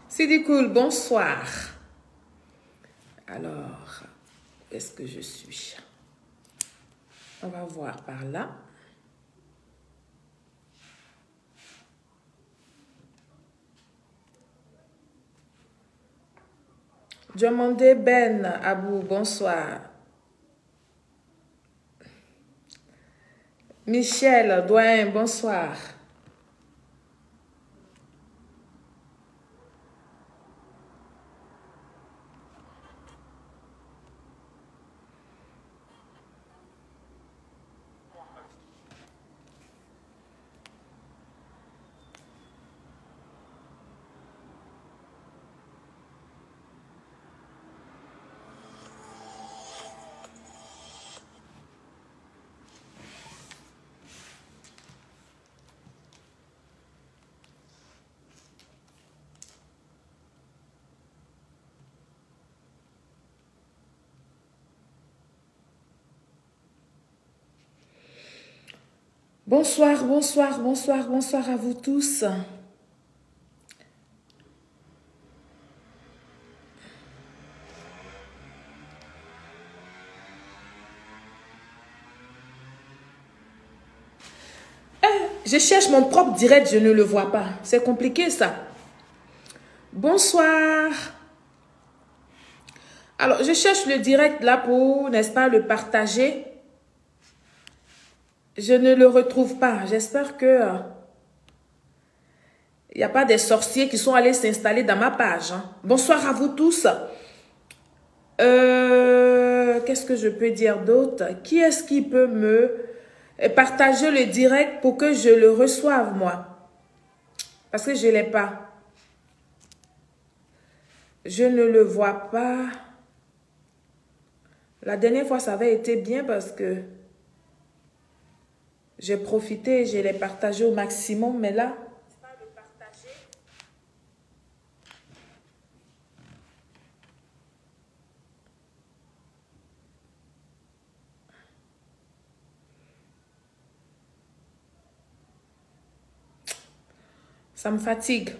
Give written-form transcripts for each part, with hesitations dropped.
Sidi Cool, bonsoir. Alors, où est-ce que je suis? On va voir par là. Diomandé Ben Abou, bonsoir. Michel Douin, bonsoir. Bonsoir, bonsoir, bonsoir, bonsoir à vous tous. Je cherche mon propre direct, je ne le vois pas. C'est compliqué ça. Bonsoir. Alors, je cherche le direct là pour, n'est-ce pas, le partager. Je ne le retrouve pas. J'espère que il n'y a pas des sorciers qui sont allés s'installer dans ma page. Hein. Bonsoir à vous tous. Qu'est-ce que je peux dire d'autre? Qui est-ce qui peut me partager le direct pour que je le reçoive, moi? Parce que je ne l'ai pas. Je ne le vois pas. La dernière fois, ça avait été bien parce que j'ai profité, je l'ai partagé au maximum, mais là, ça me fatigue.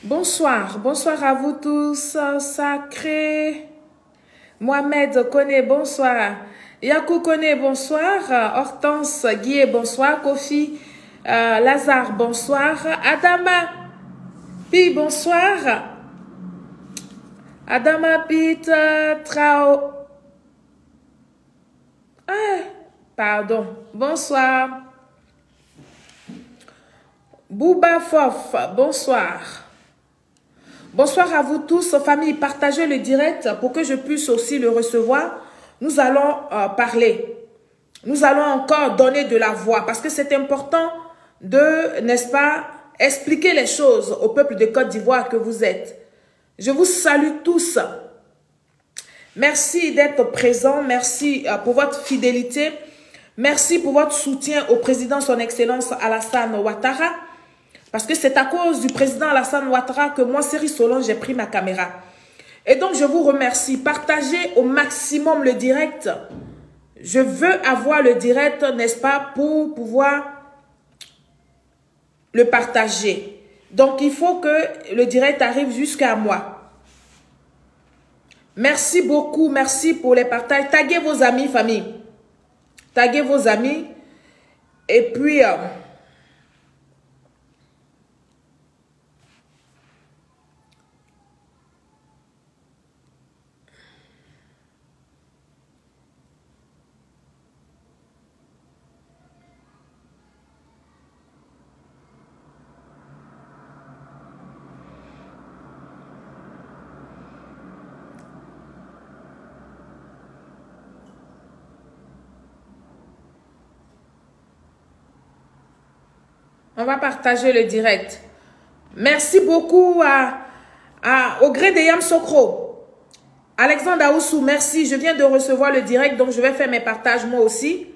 Bonsoir, bonsoir à vous tous. Sacré Mohamed Kone, bonsoir. Yakou Kone, bonsoir. Hortense Guillet, bonsoir. Kofi Lazare, bonsoir. Adama Pi, bonsoir. Adama Pit Trao. Pardon. Bonsoir. Bouba Fof, bonsoir. Bonsoir à vous tous, famille. Partagez le direct pour que je puisse aussi le recevoir. Nous allons parler. Nous allons encore donner de la voix parce que c'est important de, n'est-ce pas, expliquer les choses au peuple de Côte d'Ivoire que vous êtes. Je vous salue tous. Merci d'être présents. Merci pour votre fidélité. Merci pour votre soutien au président son Excellence Alassane Ouattara. Parce que c'est à cause du président Alassane Ouattara que moi, Série Solange, j'ai pris ma caméra. Et donc, je vous remercie. Partagez au maximum le direct. Je veux avoir le direct, n'est-ce pas, pour pouvoir le partager. Donc, il faut que le direct arrive jusqu'à moi. Merci beaucoup. Merci pour les partages. Taguez vos amis, famille. Taguez vos amis. Et puis... on va partager le direct. Merci beaucoup au gré de Yam Sokro. Alexandre Aoussou, merci. Je viens de recevoir le direct, donc je vais faire mes partages moi aussi.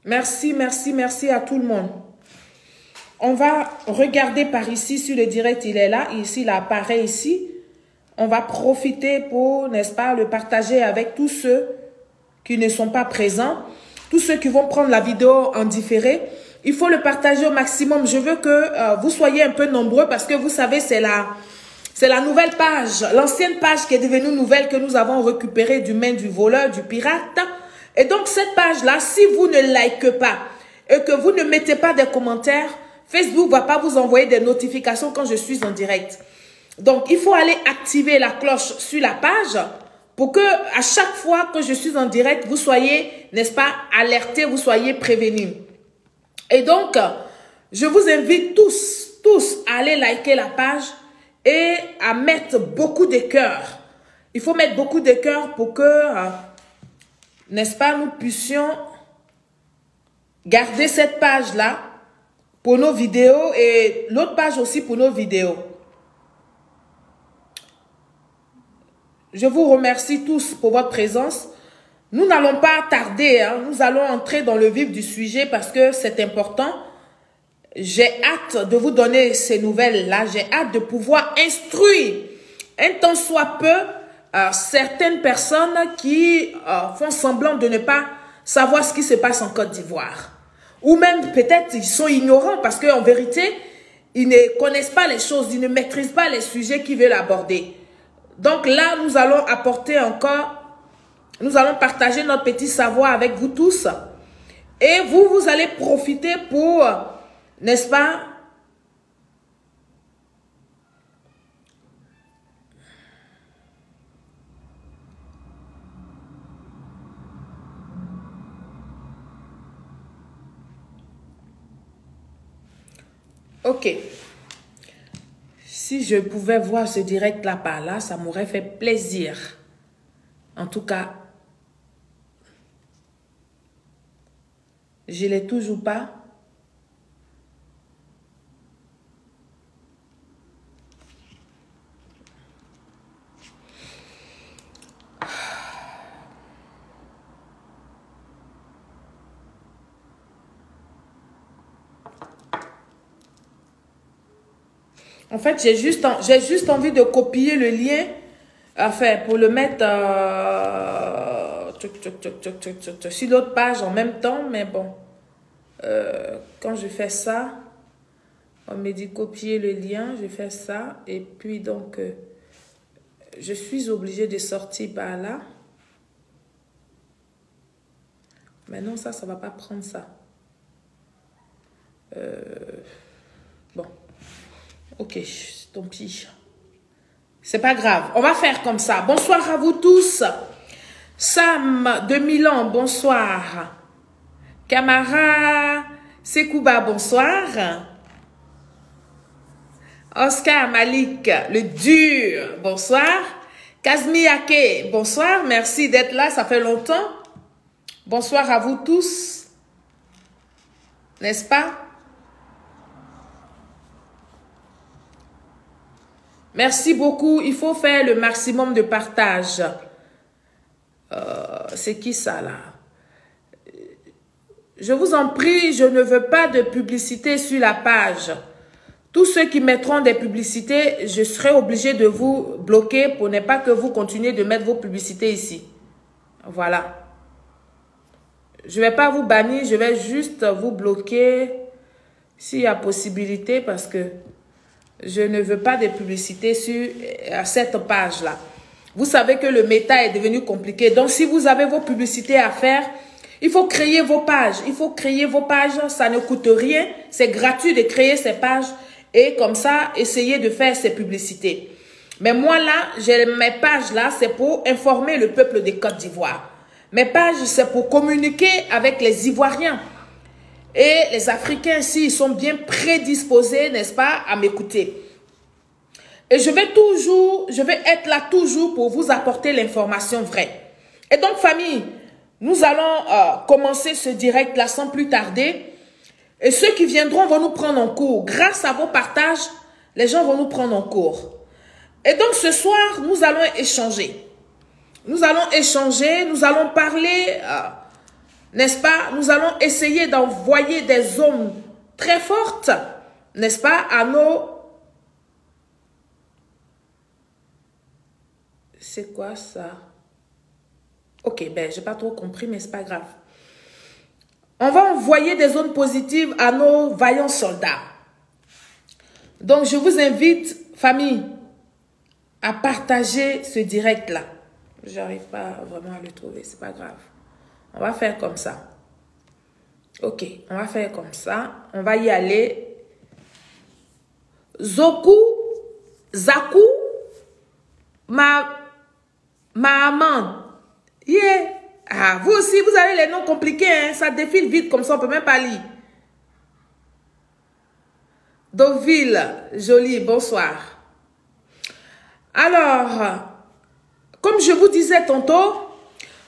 Merci, merci, merci à tout le monde. On va regarder par ici, sur le direct, il est là. Ici, il apparaît ici. On va profiter pour, n'est-ce pas, le partager avec tous ceux qui ne sont pas présents. Tous ceux qui vont prendre la vidéo en différé. Il faut le partager au maximum. Je veux que vous soyez un peu nombreux parce que vous savez, c'est la nouvelle page. L'ancienne page qui est devenue nouvelle que nous avons récupérée du main du voleur, du pirate. Et donc, cette page-là, si vous ne likez pas et que vous ne mettez pas des commentaires, Facebook ne va pas vous envoyer des notifications quand je suis en direct. Donc, il faut aller activer la cloche sur la page pour que à chaque fois que je suis en direct, vous soyez, n'est-ce pas, alertés, vous soyez prévenus. Et donc, je vous invite tous à aller liker la page et à mettre beaucoup de cœurs. Il faut mettre beaucoup de cœurs pour que, n'est-ce pas, nous puissions garder cette page-là pour nos vidéos et l'autre page aussi pour nos vidéos. Je vous remercie tous pour votre présence. Nous n'allons pas tarder, hein. Nous allons entrer dans le vif du sujet parce que c'est important. J'ai hâte de vous donner ces nouvelles-là. J'ai hâte de pouvoir instruire un tant soit peu certaines personnes qui font semblant de ne pas savoir ce qui se passe en Côte d'Ivoire. Ou même peut-être ils sont ignorants parce qu'en vérité, ils ne connaissent pas les choses, ils ne maîtrisent pas les sujets qu'ils veulent aborder. Donc là, nous allons apporter encore, nous allons partager notre petit savoir avec vous tous. Et vous allez profiter pour, n'est-ce pas, ok. Si je pouvais voir ce direct là par là, ça m'aurait fait plaisir. En tout cas, je ne l'ai toujours pas. En fait, j'ai juste envie de copier le lien, enfin, pour le mettre sur l'autre page en même temps, mais bon, quand je fais ça, on me dit copier le lien, je fais ça, et puis donc, je suis obligée de sortir par là. Mais non, ça ne va pas prendre ça. Bon. Ok, tant pis. C'est pas grave. On va faire comme ça. Bonsoir à vous tous. Sam de Milan, bonsoir. Camara Sekouba, bonsoir. Oscar Malik, le dur, bonsoir. Kazmi Ake, bonsoir. Merci d'être là, ça fait longtemps. Bonsoir à vous tous. N'est-ce pas? Merci beaucoup. Il faut faire le maximum de partage. C'est qui ça là? Je vous en prie, je ne veux pas de publicité sur la page. Tous ceux qui mettront des publicités, je serai obligé de vous bloquer pour ne pas que vous continuiez de mettre vos publicités ici. Voilà. Je ne vais pas vous bannir, je vais juste vous bloquer s'il y a possibilité parce que je ne veux pas de publicité sur cette page-là. Vous savez que le méta est devenu compliqué. Donc, si vous avez vos publicités à faire, il faut créer vos pages. Il faut créer vos pages. Ça ne coûte rien. C'est gratuit de créer ces pages. Et comme ça, essayer de faire ces publicités. Mais moi, là, j'ai mes pages là, c'est pour informer le peuple de Côte d'Ivoire. Mes pages, c'est pour communiquer avec les Ivoiriens. Et les Africains, s'ils sont bien prédisposés, n'est-ce pas, à m'écouter. Et je vais être là toujours pour vous apporter l'information vraie. Et donc, famille, nous allons commencer ce direct-là sans plus tarder. Et ceux qui viendront vont nous prendre en cours. Grâce à vos partages, les gens vont nous prendre en cours. Et donc, ce soir, nous allons échanger. Nous allons échanger, nous allons parler n'est-ce pas, nous allons essayer d'envoyer des hommes très fortes, n'est-ce pas, à nos... C'est quoi ça? Ok, ben, j'ai pas trop compris, mais c'est pas grave. On va envoyer des zones positives à nos vaillants soldats. Donc, je vous invite, famille, à partager ce direct-là. J'arrive pas vraiment à le trouver, c'est pas grave. On va faire comme ça. Ok, on va faire comme ça. On va y aller. Zoku, Zaku, Maman. Yeah. Ah, vous aussi, vous avez les noms compliqués, hein? Ça défile vite comme ça, on peut même pas lire. Deauville, joli, bonsoir. Alors, comme je vous disais tantôt,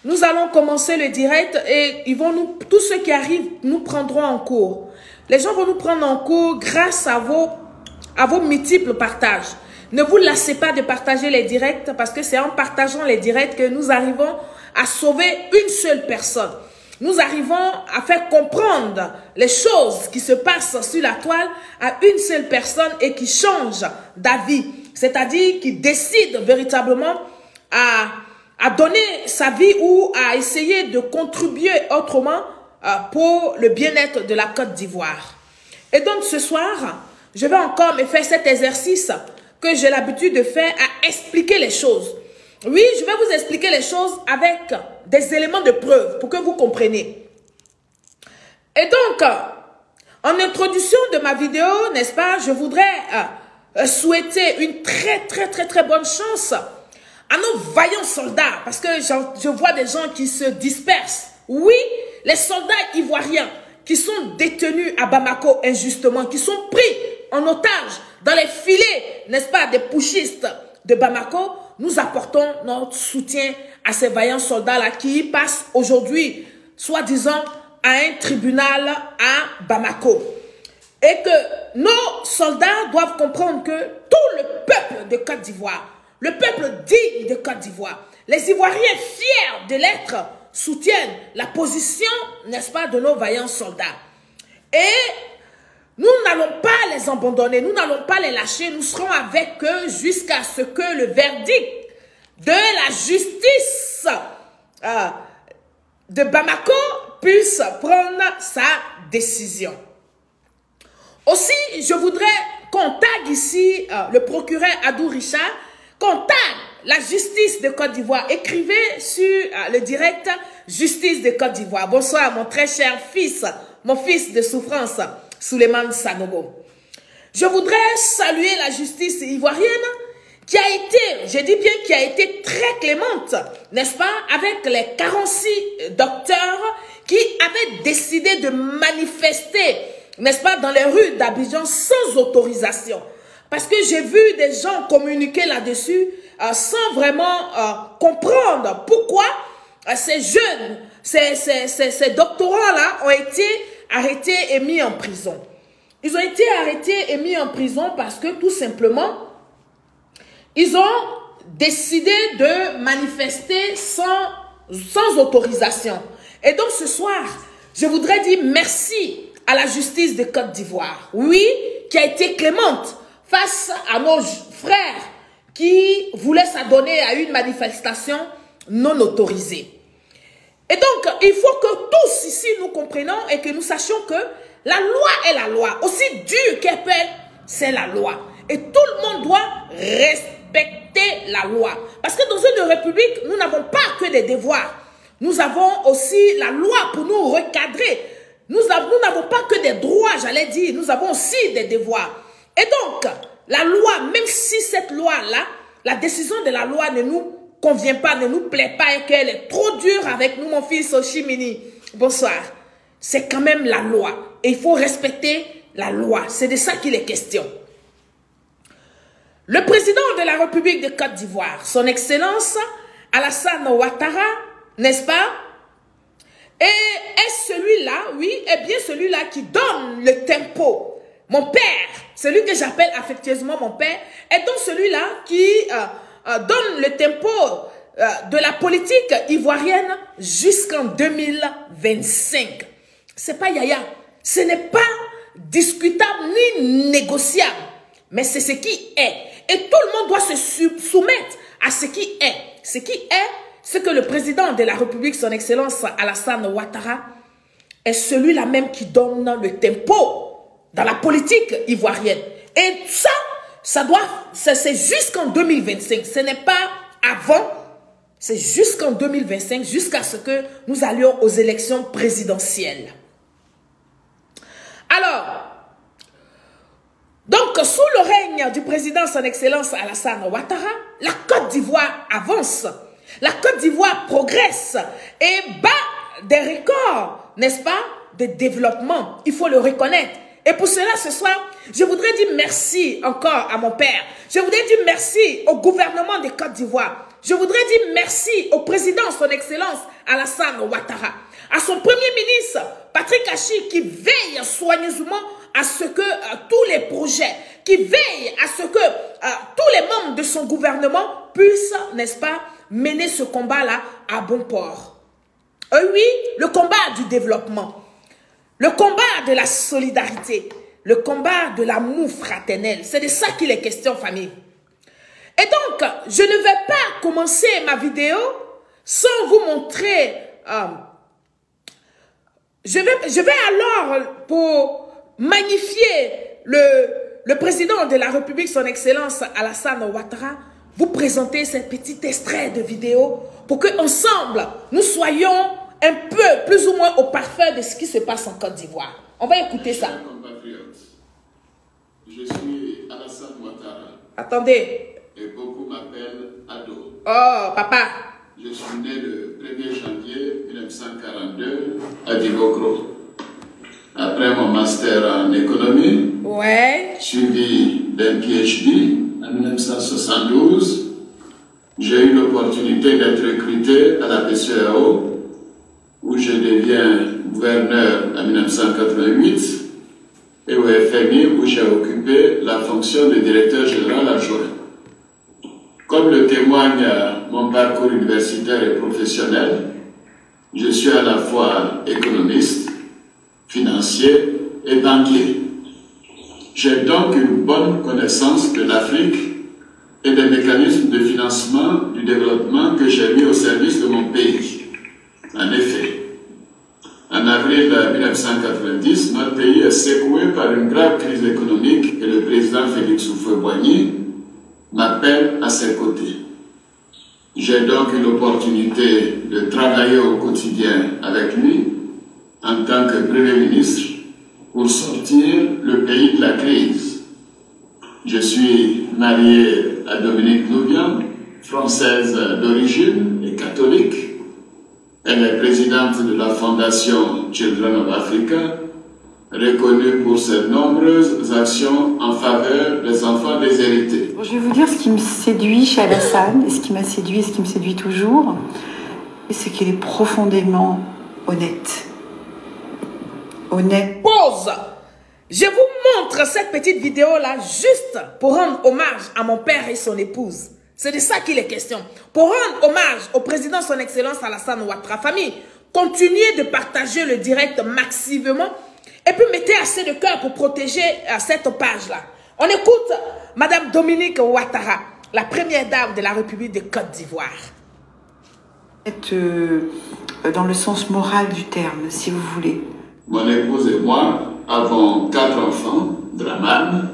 nous allons commencer le direct et tous ceux qui arrivent nous prendront en cours. Les gens vont nous prendre en cours grâce à vos multiples partages. Ne vous lassez pas de partager les directs parce que c'est en partageant les directs que nous arrivons à sauver une seule personne. Nous arrivons à faire comprendre les choses qui se passent sur la toile à une seule personne et qui change d'avis. C'est-à-dire qui décide véritablement à donner sa vie ou à essayer de contribuer autrement pour le bien-être de la Côte d'Ivoire. Et donc ce soir, je vais encore me faire cet exercice que j'ai l'habitude de faire à expliquer les choses. Oui, je vais vous expliquer les choses avec des éléments de preuve pour que vous compreniez. Et donc, en introduction de ma vidéo, n'est-ce pas, je voudrais souhaiter une très bonne chance à nos vaillants soldats, parce que je vois des gens qui se dispersent. Oui, les soldats ivoiriens qui sont détenus à Bamako injustement, qui sont pris en otage dans les filets, n'est-ce pas, des putschistes de Bamako, nous apportons notre soutien à ces vaillants soldats-là qui passent aujourd'hui, soi-disant, à un tribunal à Bamako. Et que nos soldats doivent comprendre que tout le peuple de Côte d'Ivoire, le peuple digne de Côte d'Ivoire, les Ivoiriens fiers de l'être, soutiennent la position, n'est-ce pas, de nos vaillants soldats. Et nous n'allons pas les abandonner, nous n'allons pas les lâcher, nous serons avec eux jusqu'à ce que le verdict de la justice de Bamako puisse prendre sa décision. Aussi, je voudrais qu'on tague ici le procureur Adou Richard, qu'on tague la justice de Côte d'Ivoire. Écrivez sur le direct justice de Côte d'Ivoire. Bonsoir mon très cher fils, mon fils de souffrance, Souleymane Sanogo. Je voudrais saluer la justice ivoirienne qui a été, je dis bien qui a été très clémente, n'est-ce pas, avec les 46 docteurs qui avaient décidé de manifester, n'est-ce pas, dans les rues d'Abidjan sans autorisation. Parce que j'ai vu des gens communiquer là-dessus sans vraiment comprendre pourquoi ces jeunes, ces doctorants-là ont été arrêtés et mis en prison. Ils ont été arrêtés et mis en prison parce que tout simplement, ils ont décidé de manifester sans autorisation. Et donc ce soir, je voudrais dire merci à la justice de Côte d'Ivoire. Oui, qui a été clémente face à nos frères qui voulaient s'adonner à une manifestation non autorisée. Et donc, il faut que tous ici nous comprenions et que nous sachions que la loi est la loi. Aussi dure qu'elle peut être, c'est la loi. Et tout le monde doit respecter la loi. Parce que dans une république, nous n'avons pas que des devoirs. Nous avons aussi la loi pour nous recadrer. Nous n'avons pas que des droits, j'allais dire. Nous avons aussi des devoirs. Et donc, la loi, même si cette loi-là, la décision de la loi ne nous convient pas, ne nous plaît pas et qu'elle est trop dure avec nous, mon fils Oshimini. Bonsoir. C'est quand même la loi. Et il faut respecter la loi. C'est de ça qu'il est question. Le président de la République de Côte d'Ivoire, son Excellence Alassane Ouattara, n'est-ce pas? Et est celui-là, oui, est bien celui-là qui donne le tempo. Mon père, celui que j'appelle affectueusement mon père, est donc celui-là qui donne le tempo de la politique ivoirienne jusqu'en 2025. C'est pas yaya. Ce n'est pas discutable ni négociable. Mais c'est ce qui est. Et tout le monde doit se soumettre à ce qui est. Ce qui est, c'est que le président de la République, son Excellence Alassane Ouattara, est celui-là même qui donne le tempo dans la politique ivoirienne. Et c'est jusqu'en 2025. Ce n'est pas avant. C'est jusqu'en 2025, jusqu'à ce que nous allions aux élections présidentielles. Alors, donc, sous le règne du président son Excellence Alassane Ouattara, la Côte d'Ivoire avance. La Côte d'Ivoire progresse et bat des records, n'est-ce pas, de développement. Il faut le reconnaître. Et pour cela, ce soir, je voudrais dire merci encore à mon père. Je voudrais dire merci au gouvernement de Côte d'Ivoire. Je voudrais dire merci au président, son Excellence Alassane Ouattara. À son premier ministre, Patrick Achi, qui veille soigneusement à ce que tous les projets, qui veille à ce que tous les membres de son gouvernement puissent, n'est-ce pas, mener ce combat-là à bon port. Oui, le combat du développement, le combat de la solidarité, le combat de l'amour fraternel. C'est de ça qu'il est question, famille. Et donc, je ne vais pas commencer ma vidéo sans vous montrer... Je vais alors, pour magnifier le président de la République, son Excellence Alassane Ouattara, vous présenter ce petit extrait de vidéo pour que ensemble nous soyons un peu, plus ou moins au parfait de ce qui se passe en Côte d'Ivoire. On va écouter ça. Je suis Alassane Ouattara. Attendez. Et beaucoup m'appellent Ado. Oh, papa. Je suis né le 1er janvier 1942 à Dibokro. Après mon master en économie, suivi d'un PhD en 1972, j'ai eu l'opportunité d'être recruté à la BCEAO, où je deviens gouverneur en 1988, et au FMI, où j'ai occupé la fonction de directeur général adjoint. Comme le témoigne mon parcours universitaire et professionnel, je suis à la fois économiste, financier et banquier. J'ai donc une bonne connaissance de l'Afrique et des mécanismes de financement du développement que j'ai mis au service de mon pays. En effet, en avril 1990, notre pays est secoué par une grave crise économique et le président Félix Houphouët-Boigny m'appelle à ses côtés. J'ai donc eu l'opportunité de travailler au quotidien avec lui en tant que Premier ministre pour sortir le pays de la crise. Je suis marié à Dominique Loubian, française d'origine et catholique. Elle est présidente de la Fondation Children of Africa, reconnue pour ses nombreuses actions en faveur des enfants déshérités. Je vais vous dire ce qui me séduit chez Alassane, et ce qui m'a séduit et ce qui me séduit toujours, c'est qu'il est profondément honnête. Honnête. Pause. Je vous montre cette petite vidéo-là juste pour rendre hommage à mon père et son épouse. C'est de ça qu'il est question. Pour rendre hommage au président son Excellence Alassane Ouattara. Famille, continuez de partager le direct massivement et puis mettez assez de cœur pour protéger cette page-là. On écoute Madame Dominique Ouattara, la première dame de la République de Côte d'Ivoire. Dans le sens moral du terme, si vous voulez. Mon épouse et moi avons 4 enfants, Draman,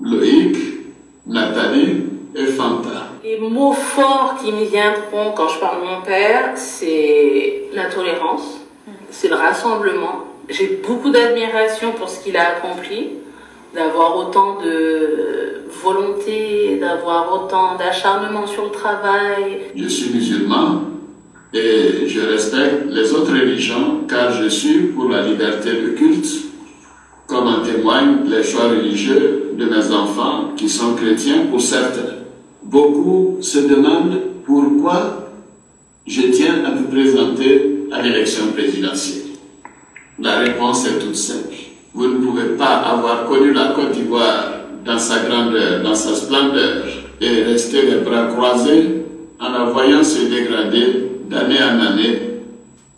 Loïc, Nathalie et Fanta. Les mots forts qui me viendront quand je parle de mon père, c'est la tolérance, c'est le rassemblement. J'ai beaucoup d'admiration pour ce qu'il a accompli, d'avoir autant de volonté, d'avoir autant d'acharnement sur le travail. Je suis musulman et je respecte les autres religions car je suis pour la liberté de culte, comme en témoignent les choix religieux de mes enfants qui sont chrétiens pour certains. Beaucoup se demandent pourquoi je tiens à me présenter à l'élection présidentielle. La réponse est toute simple. Vous ne pouvez pas avoir connu la Côte d'Ivoire dans sa grandeur, dans sa splendeur, et rester les bras croisés en la voyant se dégrader d'année en année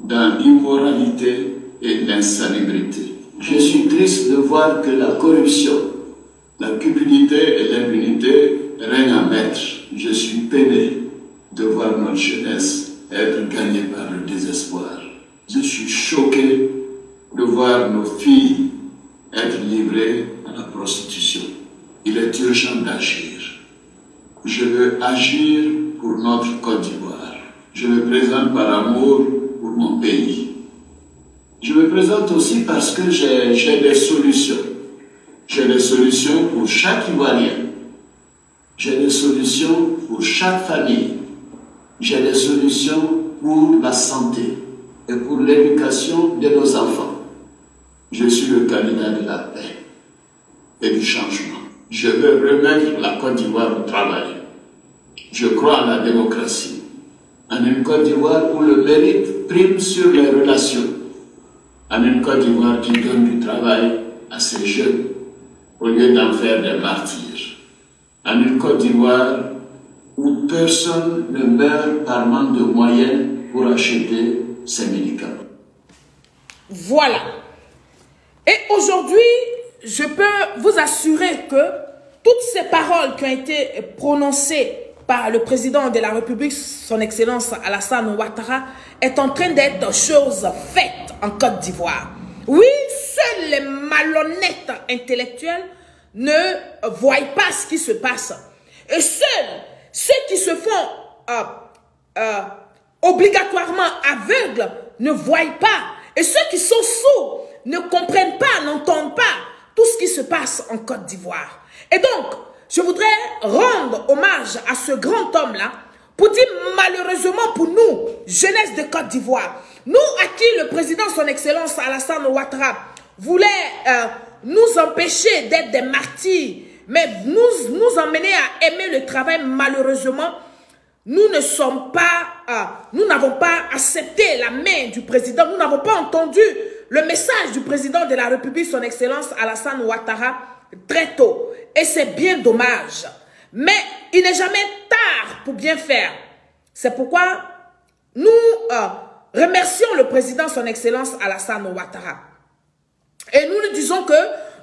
dans l'immoralité et l'insalubrité. Je suis triste de voir que la corruption, la cupidité et l'impunité règnent en maître. Je suis peiné de voir notre jeunesse être gagnée par le désespoir. Je suis choqué de voir nos filles être livrées à la prostitution. Il est urgent d'agir. Je veux agir pour notre Côte d'Ivoire. Je me présente par amour pour mon pays. Je me présente aussi parce que j'ai des solutions. J'ai des solutions pour chaque Ivoirien. J'ai des solutions pour chaque famille. J'ai des solutions pour la santé et pour l'éducation de nos enfants. Je suis le candidat de la paix et du changement. Je veux remettre la Côte d'Ivoire au travail. Je crois en la démocratie, en une Côte d'Ivoire où le mérite prime sur les relations, en une Côte d'Ivoire qui donne du travail à ses jeunes au lieu d'en faire des martyrs, en une Côte d'Ivoire où personne ne meurt par manque de moyens pour acheter ses médicaments. Voilà. Et aujourd'hui, je peux vous assurer que toutes ces paroles qui ont été prononcées par le président de la République, son Excellence Alassane Ouattara, est en train d'être chose faite en Côte d'Ivoire. Oui, seuls les malhonnêtes intellectuels ne voient pas ce qui se passe. Et seuls ceux qui se font obligatoirement aveugles ne voient pas. Et ceux qui sont sourds ne comprennent pas, n'entendent pas tout ce qui se passe en Côte d'Ivoire. Et donc, je voudrais rendre hommage à ce grand homme-là pour dire malheureusement pour nous, jeunesse de Côte d'Ivoire, nous à qui le président, son Excellence Alassane Ouattara, voulait nous empêcher d'être des martyrs, mais nous emmener à aimer le travail, malheureusement, nous ne sommes pas, nous n'avons pas accepté la main du président, nous n'avons pas entendu le message du président de la République, son Excellence Alassane Ouattara, très tôt. Et c'est bien dommage. Mais il n'est jamais tard pour bien faire. C'est pourquoi nous remercions le président, son Excellence Alassane Ouattara. Et nous lui disons que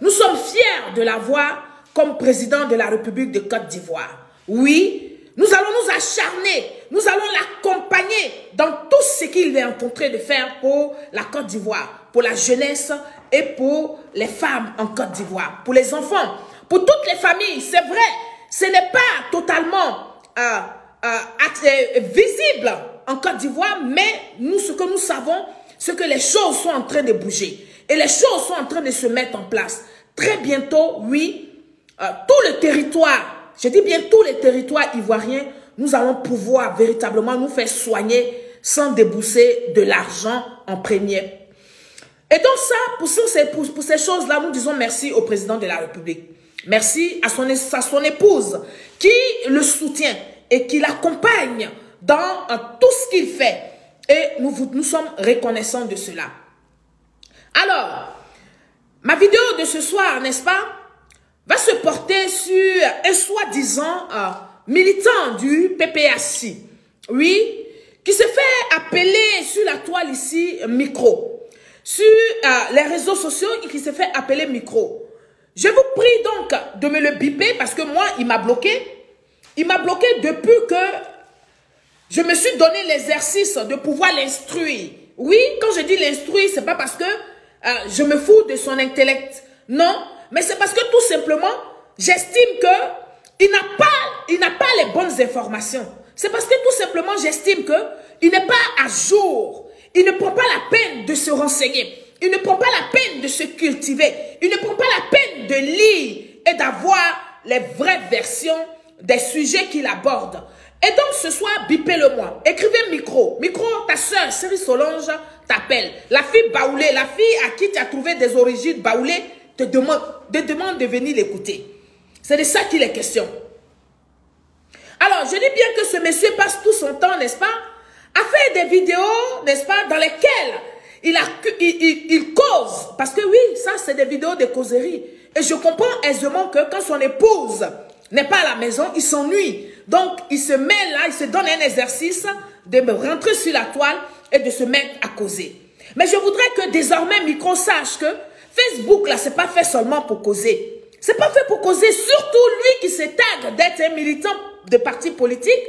nous sommes fiers de l'avoir comme président de la République de Côte d'Ivoire. Oui, nous allons nous acharner, nous allons l'accompagner dans tout ce qu'il est en train de faire pour la Côte d'Ivoire, pour la jeunesse et pour les femmes en Côte d'Ivoire, pour les enfants, pour toutes les familles. C'est vrai, ce n'est pas totalement visible en Côte d'Ivoire, mais nous, ce que nous savons, c'est que les choses sont en train de bouger et les choses sont en train de se mettre en place. Très bientôt, oui, tout le territoire, je dis bien tous les territoires ivoiriens, nous allons pouvoir véritablement nous faire soigner sans débourser de l'argent en premier. Et donc ça, pour ces choses-là, nous disons merci au président de la République. Merci à son épouse qui le soutient et qui l'accompagne dans tout ce qu'il fait. Et nous sommes reconnaissants de cela. Alors, ma vidéo de ce soir, n'est-ce pas, va se porter sur un soi-disant militant du PPAC. Oui, qui se fait appeler sur la toile ici Micro. Sur les réseaux sociaux, qui se fait appeler Micro. Je vous prie donc de me le biper parce que moi, il m'a bloqué. Il m'a bloqué depuis que je me suis donné l'exercice de pouvoir l'instruire. Oui, quand je dis l'instruire, c'est pas parce que je me fous de son intellect. Non, mais c'est parce que tout simplement, j'estime qu'il n'a pas les bonnes informations. C'est parce que tout simplement, j'estime qu'il n'est pas à jour. Il ne prend pas la peine de se renseigner. Il ne prend pas la peine de se cultiver. Il ne prend pas la peine de lire et d'avoir les vraies versions des sujets qu'il aborde. Et donc ce soir, bipez-le-moi. Écrivez Micro. Micro, ta soeur, Série Solange, t'appelle. La fille baoulée, la fille à qui tu as trouvé des origines baoulées, te demande de venir l'écouter. C'est de ça qu'il est question. Alors, je dis bien que ce monsieur passe tout son temps, n'est-ce pas, à faire des vidéos, n'est-ce pas, dans lesquelles il cause. Parce que oui, ça, c'est des vidéos de causerie. Et je comprends aisément que quand son épouse n'est pas à la maison, il s'ennuie. Donc, il se met là, il se donne un exercice de me rentrer sur la toile et de se mettre à causer. Mais je voudrais que désormais Micro sache que Facebook, là, c'est pas fait seulement pour causer. C'est pas fait pour causer, surtout lui qui se tague d'être un militant de parti politique.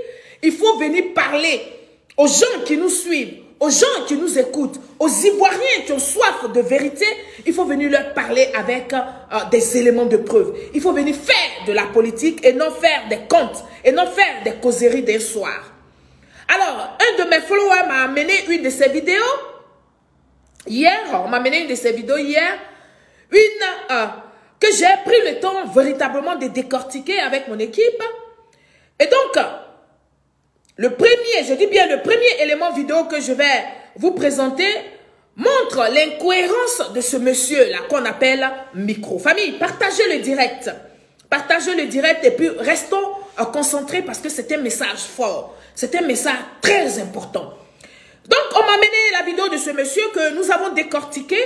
Il faut venir parler aux gens qui nous suivent, aux gens qui nous écoutent, aux Ivoiriens qui ont soif de vérité. Il faut venir leur parler avec des éléments de preuve. Il faut venir faire de la politique et non faire des comptes et non faire des causeries d'un soir. Alors, un de mes followers m'a amené une de ses vidéos hier. On m'a amené une de ses vidéos hier. Que j'ai pris le temps véritablement de décortiquer avec mon équipe. Et donc, le premier, je dis bien le premier élément vidéo que je vais vous présenter montre l'incohérence de ce monsieur-là qu'on appelle Micro. Famille, partagez le direct. Partagez le direct et puis restons concentrés parce que c'est un message fort. C'est un message très important. Donc, on m'a amené la vidéo de ce monsieur que nous avons décortiqué.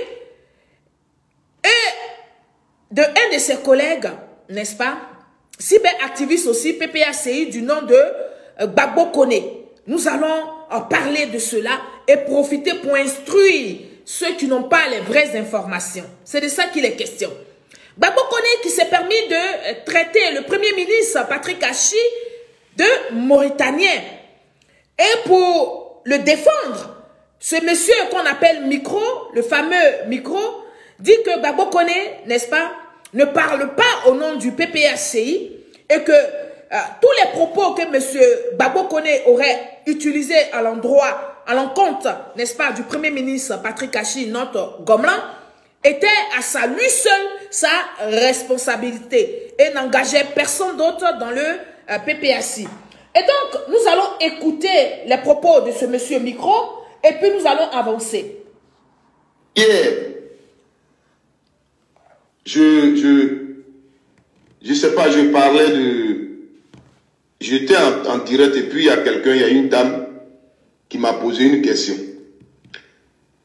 Et de un de ses collègues, n'est-ce pas, cyberactiviste aussi, PPACI, du nom de Gbagbo Kone. Nous allons en parler de cela et profiter pour instruire ceux qui n'ont pas les vraies informations. C'est de ça qu'il est question. Gbagbo Kone qui s'est permis de traiter le Premier ministre Patrick Achi de Mauritanien. Et pour le défendre, ce monsieur qu'on appelle Micro, le fameux Micro, dit que Gbagbo Kone, n'est-ce pas, ne parle pas au nom du PPACI et que tous les propos que M. Gbagbo Kone aurait utilisés à l'encontre, n'est-ce pas, du Premier ministre Patrick Achi, notre Gomelan, était à sa lui seul sa responsabilité et n'engageait personne d'autre dans le PPACI. Et donc, nous allons écouter les propos de ce monsieur Micro et puis nous allons avancer. Je sais pas, je parlais de... J'étais en direct et puis il y a une dame qui m'a posé une question.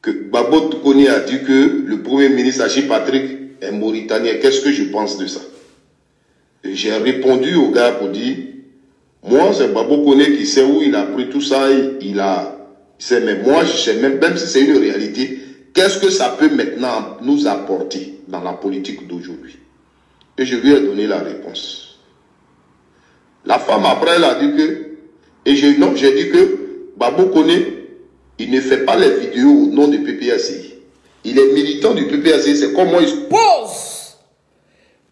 Que Gbagbo Kone a dit que le Premier ministre Achi Patrick est mauritanien. Qu'est-ce que je pense de ça? J'ai répondu au gars pour dire, moi c'est Gbagbo Kone qui sait où il a pris tout ça, mais moi je sais même si c'est une réalité, qu'est-ce que ça peut maintenant nous apporter dans la politique d'aujourd'hui? Et je lui ai donné la réponse. La femme après elle a dit que, et j'ai dit que Gbagbo Kone, il ne fait pas les vidéos au nom du PPACI. Il est militant du PPACI, c'est comment il... Pause.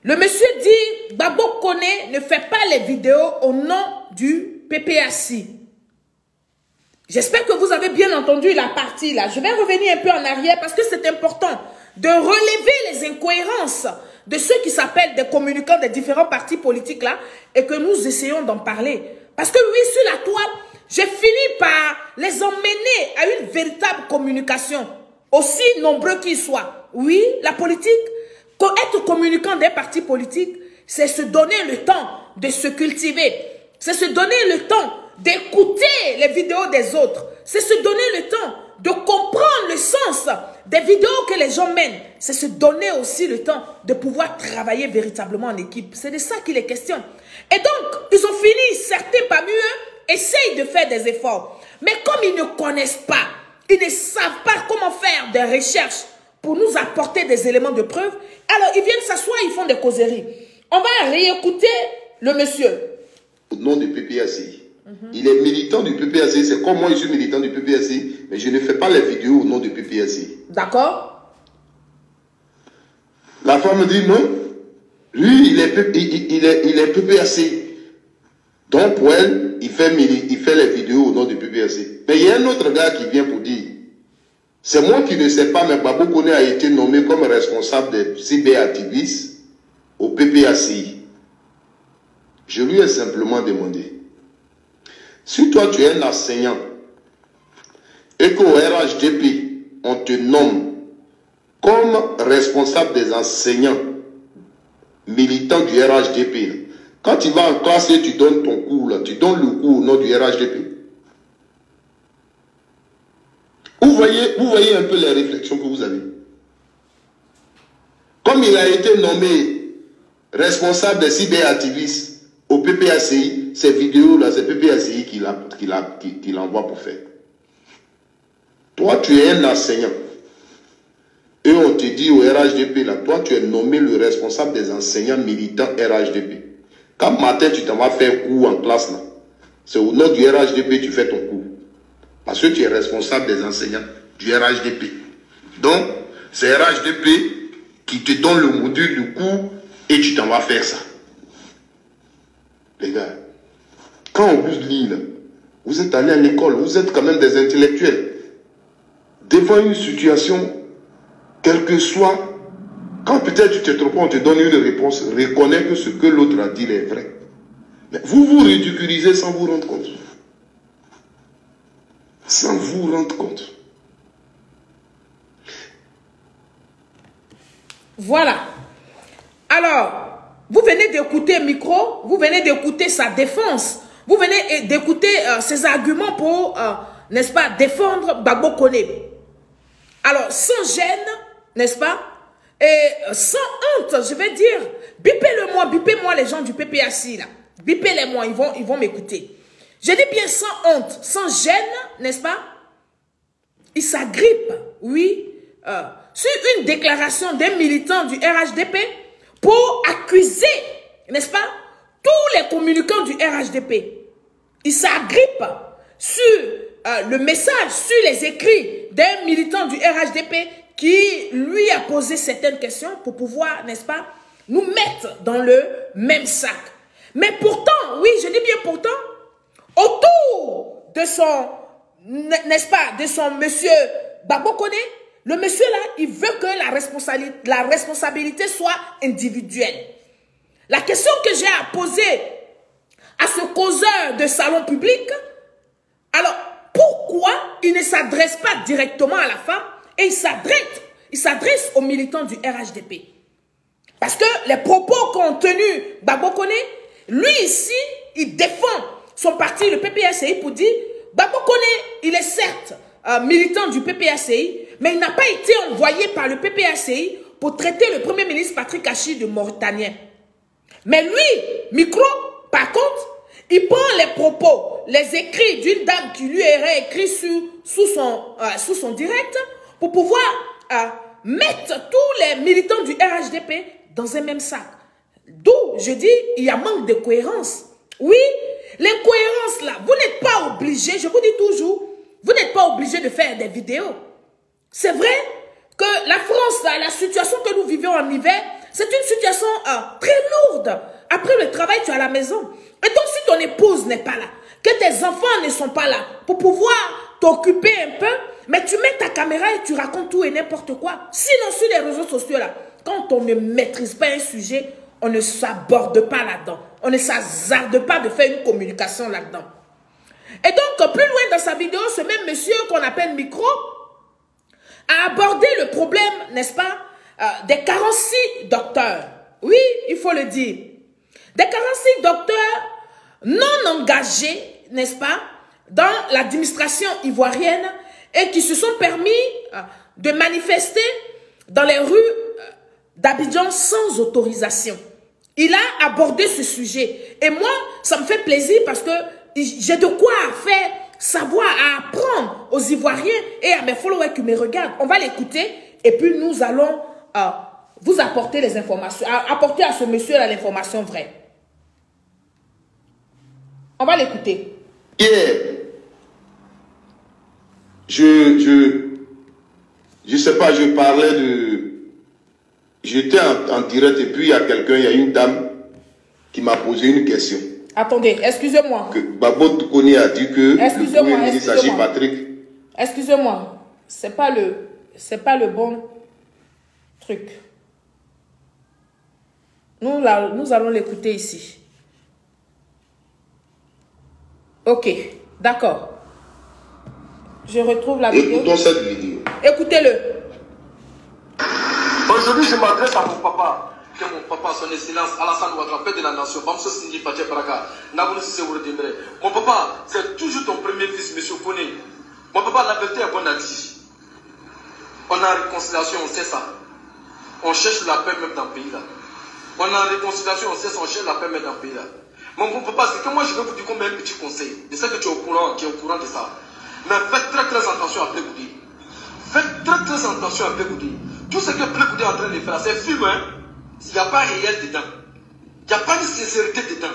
Le monsieur dit Gbagbo Kone ne fait pas les vidéos au nom du PPACI. J'espère que vous avez bien entendu la partie là. Je vais revenir un peu en arrière parce que c'est important de relever les incohérences de ceux qui s'appellent des communicants des différents partis politiques là et que nous essayons d'en parler. Parce que oui, sur la toile, j'ai fini par les emmener à une véritable communication, aussi nombreux qu'ils soient. Oui, la politique, être communicant des partis politiques, c'est se donner le temps de se cultiver. C'est se donner le temps d'écouter les vidéos des autres. C'est se donner le temps de comprendre le sens des vidéos que les gens mènent. C'est se donner aussi le temps de pouvoir travailler véritablement en équipe. C'est de ça qu'il est question. Et donc, ils ont fini, certains parmi eux essayent de faire des efforts. Mais comme ils ne connaissent pas, ils ne savent pas comment faire des recherches pour nous apporter des éléments de preuve, alors ils viennent s'asseoir, ils font des causeries. On va réécouter le monsieur. Au nom du PPACI. Il est militant du PPACI, c'est comme moi je suis militant du PPACI, mais je ne fais pas les vidéos au nom du PPACI. D'accord. La femme me dit non, lui il est PPACI. Donc pour elle, il fait les vidéos au nom du PPACI. Mais il y a un autre gars qui vient pour dire, c'est moi qui ne sais pas, mais Gbagbo Kone a été nommé comme responsable des cyberactivistes au PPACI. Je lui ai simplement demandé, si toi tu es un enseignant et qu'au RHDP, on te nomme comme responsable des enseignants militants du RHDP, quand tu vas en classe et tu donnes ton cours, là, tu donnes le cours au nom du RHDP. Vous voyez un peu les réflexions que vous avez. Comme il a été nommé responsable des cyberactivistes au PPACI, ces vidéos-là, c'est PPACI qui l'envoie pour faire. Toi, tu es un enseignant. Et on te dit au RHDP, là, toi, tu es nommé le responsable des enseignants militants RHDP. Quand matin, tu t'en vas faire cours en classe, là, c'est au nom du RHDP tu fais ton cours. Parce que tu es responsable des enseignants du RHDP. Donc, c'est RHDP qui te donne le module du cours et tu t'en vas faire ça. Les gars, quand on vous lit, là, vous êtes allés à l'école, vous êtes quand même des intellectuels. Devant une situation, quelle que soit, quand peut-être tu te trompes, on te donne une réponse, reconnais que ce que l'autre a dit est vrai. Mais vous vous ridiculisez sans vous rendre compte. Sans vous rendre compte. Voilà. Alors, vous venez d'écouter Micro, vous venez d'écouter sa défense, vous venez d'écouter ses arguments pour, n'est-ce pas, défendre Gbagbo Koné. Alors, sans gêne, n'est-ce pas, et sans honte, je vais dire, bipez-moi les gens du PPACI, là. Bipez-les-moi, ils vont m'écouter. Je dis bien sans honte, sans gêne, n'est-ce pas? Ils s'agrippent, oui, sur une déclaration d'un militant du RHDP pour accuser, n'est-ce pas, tous les communicants du RHDP. Ils s'agrippent sur le message, sur les écrits d'un militant du RHDP qui lui a posé certaines questions pour pouvoir, n'est-ce pas, nous mettre dans le même sac. Mais pourtant, oui, je dis bien pourtant, autour de son, n'est-ce pas, de son monsieur Gbagbo Koné, le monsieur là, il veut que la responsabilité soit individuelle. La question que j'ai à poser à ce causeur de salon public, alors pourquoi il ne s'adresse pas directement à la femme et il s'adresse aux militants du RHDP? Parce que les propos qu'ont tenus Gbagbo Koné, lui ici, il défend son parti, le PPACI, pour dire Gbagbo Koné, il est certes militant du PPACI, mais il n'a pas été envoyé par le PPACI pour traiter le Premier ministre Patrick Achi de Mauritanien. Mais lui, Micro, par contre, il prend les propos, les écrits d'une dame qui lui aurait écrit sous son direct pour pouvoir mettre tous les militants du RHDP dans un même sac. D'où, je dis, il y a manque de cohérence. Oui, l'incohérence là, vous n'êtes pas obligé, je vous dis toujours, vous n'êtes pas obligé de faire des vidéos. C'est vrai que la France, là, la situation que nous vivons en hiver, c'est une situation très lourde. Après le travail, tu es à la maison. Et donc, si ton épouse n'est pas là, que tes enfants ne sont pas là, pour pouvoir t'occuper un peu, mais tu mets ta caméra et tu racontes tout et n'importe quoi. Sinon, sur les réseaux sociaux, là, quand on ne maîtrise pas un sujet, on ne s'aborde pas là-dedans. On ne s'hasarde pas de faire une communication là-dedans. Et donc, plus loin dans sa vidéo, ce même monsieur qu'on appelle Micro a abordé le problème, n'est-ce pas, des 46 docteurs. Oui, il faut le dire. Des 46 docteurs non engagés, n'est-ce pas, dans l'administration ivoirienne et qui se sont permis de manifester dans les rues d'Abidjan sans autorisation. Il a abordé ce sujet. Et moi, ça me fait plaisir parce que j'ai de quoi faire savoir, à apprendre aux Ivoiriens et à mes followers qui me regardent. On va l'écouter et puis nous allons vous apporter les informations, apporter à ce monsieur-là l'information vraie. On va l'écouter. Hier, je sais pas, je parlais de... J'étais en direct et puis il y a quelqu'un, il y a une dame qui m'a posé une question. Attendez, excusez-moi. Que Gbagbo Koné a dit que le Premier ministre Achi Patrick... Excusez-moi, c'est pas le bon truc. Nous allons l'écouter ici. Ok, d'accord. Je retrouve la vidéo. Écoutons cette vidéo. Écoutez-le. Aujourd'hui, je m'adresse à mon papa. Que mon papa, son excellence, Alassane Ouattara, père de la nation, Bamso Sindi Fatia Paraka, Nabouni Sissé Dembre. Mon papa, c'est toujours ton premier fils, monsieur Koné. Mon papa, la vérité est bonne à dire. On a réconciliation, on sait ça. On cherche la paix même dans le pays là. On a réconciliation, on sait ça, on cherche la paix même dans le pays là. Mon papa, c'est que moi je vais vous dire comme un petit conseil. Je sais que tu es au courant de ça. Mais faites très attention à Blé-Goudé. Faites très attention à Blé-Goudé. Tout ce que Blé-Goudé est en train de faire, c'est film, hein. Il n'y a pas réel dedans. Il n'y a pas de sincérité dedans.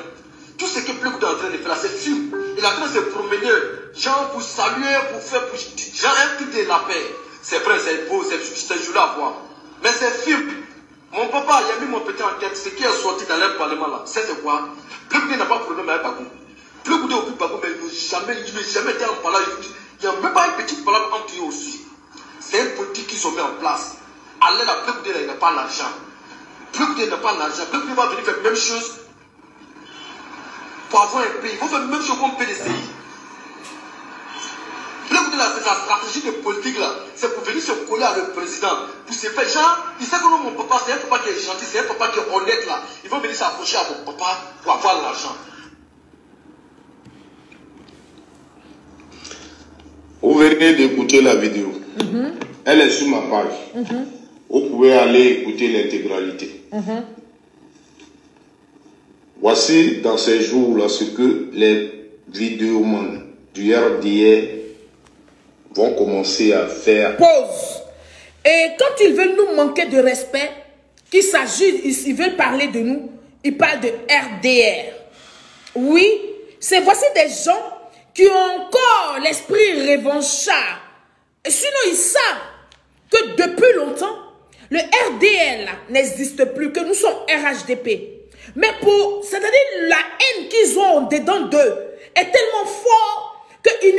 Tout ce que Blé-Goudé est en train de faire, c'est film. Il est en train de se promener, genre pour saluer, pour faire, genre un truc de la paix. C'est vrai, c'est beau, c'est joli à voir. Mais c'est film. Mon papa, il a mis mon petit en tête. Ce qui est sorti dans le parlement là, c'est quoi? Blé-Goudé n'a pas de problème avec Bagou. Blé-Goudé occupe Bagou, mais il n'a jamais été en parlant. Il n'y a même pas une petite parole entre eux aussi. C'est une politique qu'ils ont mis en place. Allez là, Blé-Goudé, il n'a pas l'argent. Blé-Goudé n'a pas l'argent. Blé-Goudé va venir faire la même chose pour avoir un pays. Il faut faire la même chose comme PDCI. Blé-Goudé, c'est la stratégie de politique là. C'est pour venir se coller à le président. Pour se faire genre, il sait que mon papa, c'est un papa qui est gentil, c'est un papa qui est honnête là. Il va venir s'approcher à mon papa pour avoir l'argent. Vous venez d'écouter la vidéo. Elle est sur ma page. Vous pouvez aller écouter l'intégralité. Voici dans ces jours-là ce que les vidéomans du RDA vont commencer à faire. Pause. Et quand ils veulent nous manquer de respect, qu'il s'agit, ils veulent parler de nous, ils parlent de RDR. Oui, c'est voici des gens qui ont encore l'esprit revanchard. Et sinon, ils savent que depuis longtemps, le RDL n'existe plus, que nous sommes RHDP. Mais c'est-à-dire la haine qu'ils ont dedans d'eux est tellement forte qu'ils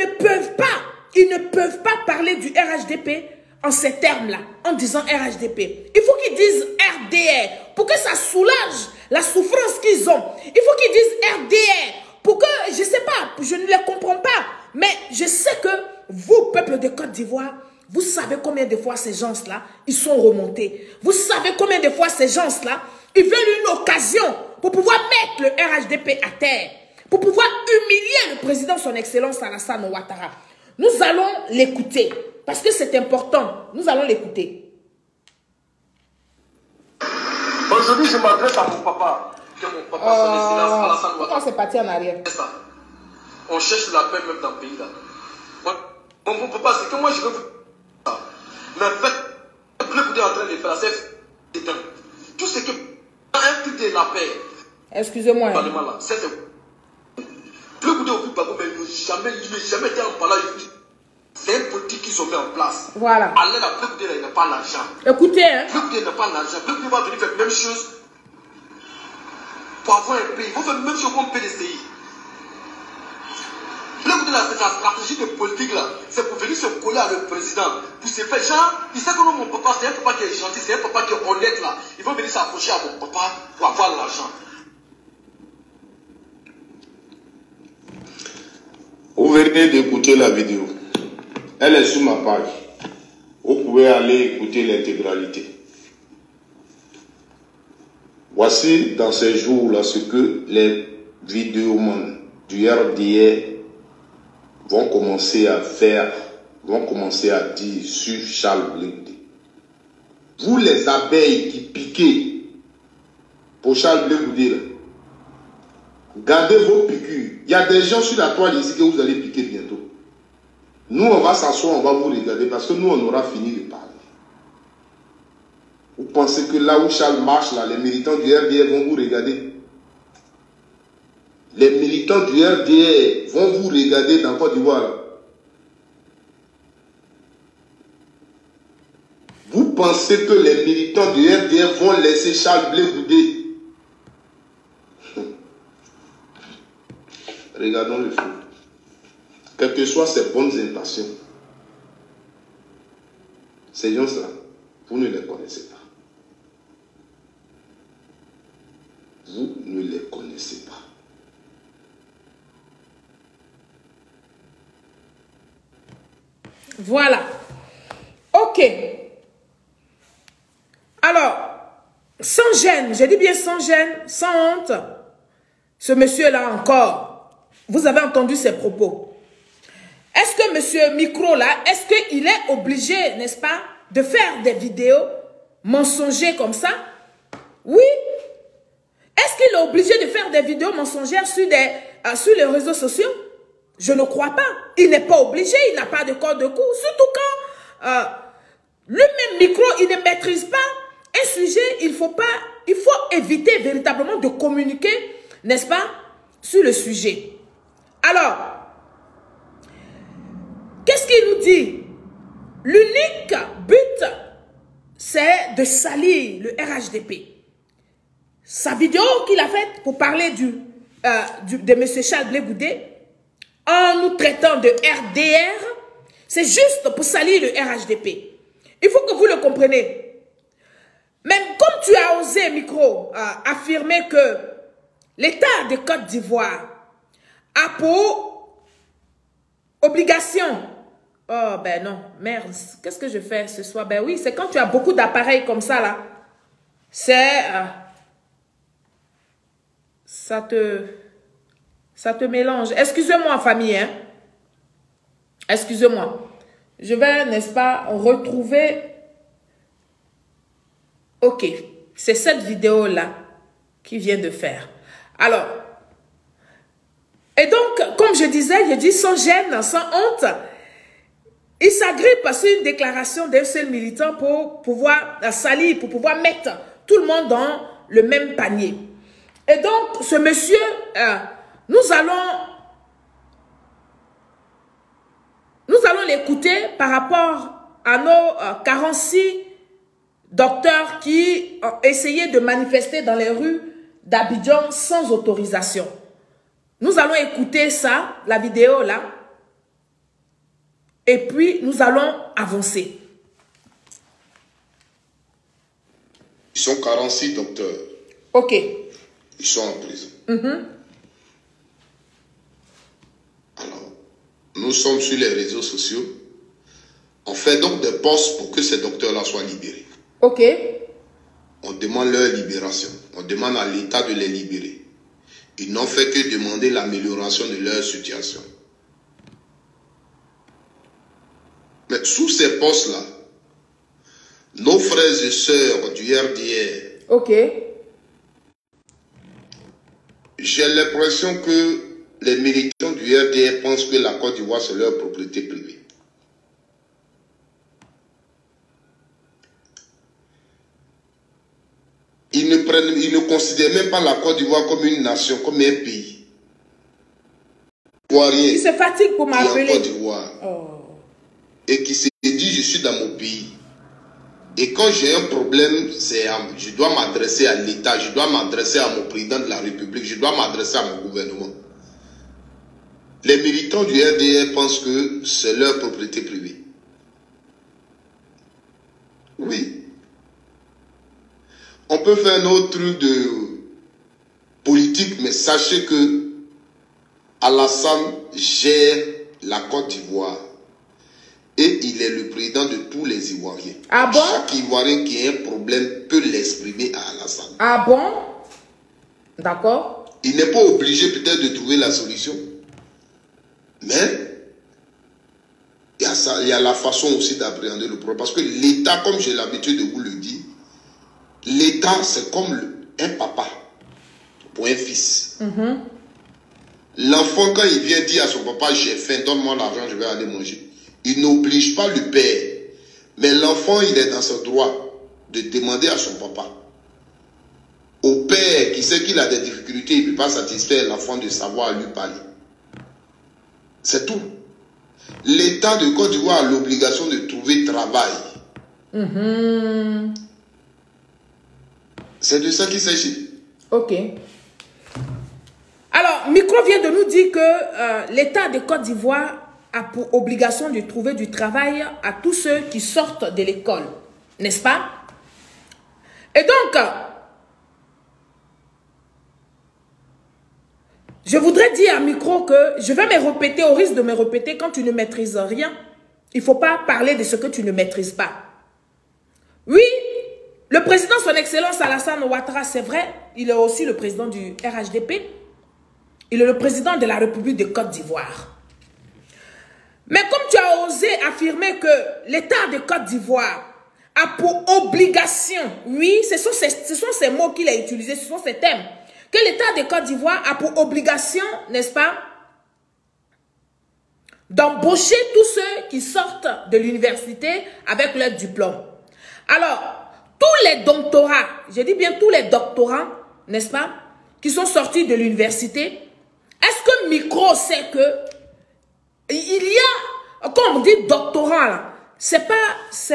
ne peuvent pas parler du RHDP en ces termes-là, en disant RHDP. Il faut qu'ils disent RDR pour que ça soulage la souffrance qu'ils ont. Il faut qu'ils disent RDR pour que, je ne sais pas, je ne les comprends pas, mais je sais que vous, peuple de Côte d'Ivoire, vous savez combien de fois ces gens-là, ils sont remontés. Vous savez combien de fois ces gens-là, ils veulent une occasion pour pouvoir mettre le RHDP à terre, pour pouvoir humilier le président, son excellence Alassane Ouattara. Nous allons l'écouter, parce que c'est important. Nous allons l'écouter. Aujourd'hui, je m'adresse à mon papa. Que mon papa, son excellence Alassane Ouattara. Pourquoi c'est parti en arrière? On cherche la paix même dans le pays là. Mon papa, c'est que moi je veux vous... Mais faites, Blé-Goudé est en train de faire, c'est dedans. Tout ce que... Un truc de la paix. Excusez-moi. C'est Blé-Goudé occupe Bagou, mais il n'a jamais été en parlant. C'est une politique qu'ils ont mis en place. Voilà. Allez là, Blé-Goudé, il n'a pas l'argent. Écoutez, hein. Blé-Goudé n'a pas l'argent. Blé-Goudé va venir faire la même chose pour avoir un pays. Il faut faire la même chose comme PDCI. Blé-Goudé, c'est la stratégie de politique là. C'est pour venir se coller à le président. Pour se faire genre, il sait que mon papa, c'est un papa qui est gentil, c'est un papa qui est honnête là. Il va venir s'approcher à mon papa pour avoir l'argent. Vous venez d'écouter la vidéo. Elle est sur ma page. Vous pouvez aller écouter l'intégralité. Voici dans ces jours-là ce que les vidéomans du RDA vont commencer à faire, vont commencer à dire sur Charles Blé-Goudé. Vous les abeilles qui piquez pour Charles Blé-Goudé, gardez vos piqûres. Il y a des gens sur la toile ici que vous allez piquer bientôt. Nous, on va s'asseoir, on va vous regarder parce que nous, on aura fini de parler. Vous pensez que là où Charles marche, là, les militants du RDA vont vous regarder? Les militants du RDA vont vous regarder dans Côte d'Ivoire. Vous pensez que les militants du RDA vont laisser Charles Blé-Goudé? Regardons le feu. Quelles que soient ses bonnes intentions, ces gens-là, vous ne les connaissez pas. Vous ne les connaissez pas. Voilà. Ok. Alors, sans gêne, je dis bien sans gêne, sans honte, ce monsieur-là encore, vous avez entendu ses propos. Est-ce que monsieur Micro là, est-ce qu'il est obligé, n'est-ce pas, de faire des vidéos mensongères comme ça? Oui. Est-ce qu'il est est obligé de faire des vidéos mensongères sur les réseaux sociaux? Je ne crois pas. Il n'est pas obligé, il n'a pas de code de cours. Surtout quand lui-même micro, il ne maîtrise pas un sujet, il faut éviter véritablement de communiquer, n'est-ce pas, sur le sujet. Alors, qu'est-ce qu'il nous dit? L'unique but, c'est de salir le RHDP. Sa vidéo qu'il a faite pour parler de M. Charles Blé Goudé, en nous traitant de RDR, c'est juste pour salir le RHDP. Il faut que vous le compreniez. Même comme tu as osé, micro, affirmer que l'État de Côte d'Ivoire a pour obligation... Oh, ben non, merde, qu'est-ce que je fais ce soir? Ben oui, c'est quand tu as beaucoup d'appareils comme ça, là. C'est... ça te mélange. Excusez-moi, famille, hein. Excusez-moi. Je vais, n'est-ce pas, retrouver... Ok, c'est cette vidéo-là qui vient de faire. Alors, et donc, comme je disais, je dis sans gêne, sans honte, il s'agrippe sur une déclaration d'un seul militant pour pouvoir salir, pour pouvoir mettre tout le monde dans le même panier. Et donc, ce monsieur, nous allons l'écouter par rapport à nos 46 docteurs qui ont essayé de manifester dans les rues d'Abidjan sans autorisation. Nous allons écouter ça, la vidéo là, et puis nous allons avancer. Ils sont 46 docteurs. Ok. Ils sont en prison. Alors, nous sommes sur les réseaux sociaux. On fait donc des posts pour que ces docteurs-là soient libérés. Ok. On demande leur libération. On demande à l'État de les libérer. Ils n'ont fait que demander l'amélioration de leur situation. Mais sous ces postes-là, nos frères et sœurs du RDR, ok, j'ai l'impression que les militants du RDR pensent que la Côte d'Ivoire, c'est leur propriété privée. Ils ne considèrent même pas la Côte d'Ivoire comme une nation, comme un pays. Ils se fatiguent pour m'appeler. Côte d'Ivoire. Oh. Et qui se dit, je suis dans mon pays. Et quand j'ai un problème, je dois m'adresser à l'État, je dois m'adresser à mon président de la République, je dois m'adresser à mon gouvernement. Les militants du RDR pensent que c'est leur propriété privée. Oui. On peut faire un autre truc de politique, mais sachez que Alassane gère la Côte d'Ivoire. Et il est le président de tous les Ivoiriens. Ah bon? Chaque Ivoirien qui a un problème peut l'exprimer à Alassane. Ah bon? D'accord. Il n'est pas obligé peut-être de trouver la solution. Mais il y a la façon aussi d'appréhender le problème. Parce que l'État, comme j'ai l'habitude de vous le dire, l'État c'est comme un papa pour un fils. L'enfant, quand il vient dire à son papa, j'ai faim, donne-moi l'argent, je vais aller manger. Il n'oblige pas le père. Mais l'enfant, il est dans son droit de demander à son papa. Au père qui sait qu'il a des difficultés, il ne peut pas satisfaire l'enfant de savoir lui parler. C'est tout. L'État de Côte d'Ivoire a l'obligation de trouver travail. C'est de ça qu'il s'agit. Ok. Alors, Micro vient de nous dire que l'État de Côte d'Ivoire a pour obligation de trouver du travail à tous ceux qui sortent de l'école. N'est-ce pas? Et donc, je voudrais dire à Micro que je vais me répéter, au risque de me répéter, quand tu ne maîtrises rien, il ne faut pas parler de ce que tu ne maîtrises pas. Oui, le président, son excellence Alassane Ouattara, c'est vrai, il est aussi le président du RHDP. Il est le président de la République de Côte d'Ivoire. Mais comme tu as osé affirmer que l'État de Côte d'Ivoire a pour obligation, oui, ce sont ces mots qu'il a utilisés, ce sont ces thèmes que l'État de Côte d'Ivoire a pour obligation, n'est-ce pas, d'embaucher tous ceux qui sortent de l'université avec leur diplôme. Alors, tous les doctorats, je dis bien tous les doctorants, n'est-ce pas, qui sont sortis de l'université, est-ce que Micro sait que il y a, quand on dit doctorant, là, c'est pas ce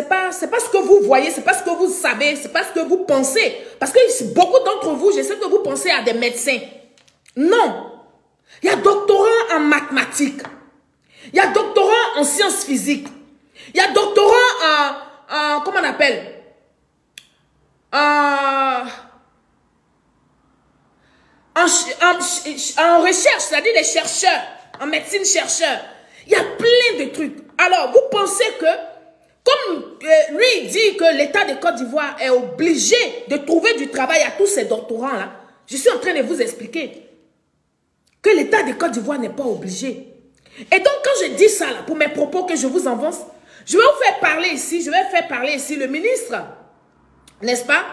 que vous voyez, c'est pas ce que vous savez, c'est pas ce que vous pensez. Parce que beaucoup d'entre vous, je sais que vous pensez à des médecins. Non. Il y a doctorant en mathématiques. Il y a doctorant en sciences physiques. Il y a doctorant en comment on appelle? En recherche, c'est-à-dire les chercheurs, en médecine chercheurs. Il y a plein de trucs. Alors, vous pensez que, comme lui dit que l'État de Côte d'Ivoire est obligé de trouver du travail à tous ces doctorants-là, je suis en train de vous expliquer que l'État de Côte d'Ivoire n'est pas obligé. Et donc, quand je dis ça, là, pour mes propos que je vous avance, je vais vous faire parler ici, le ministre, n'est-ce pas?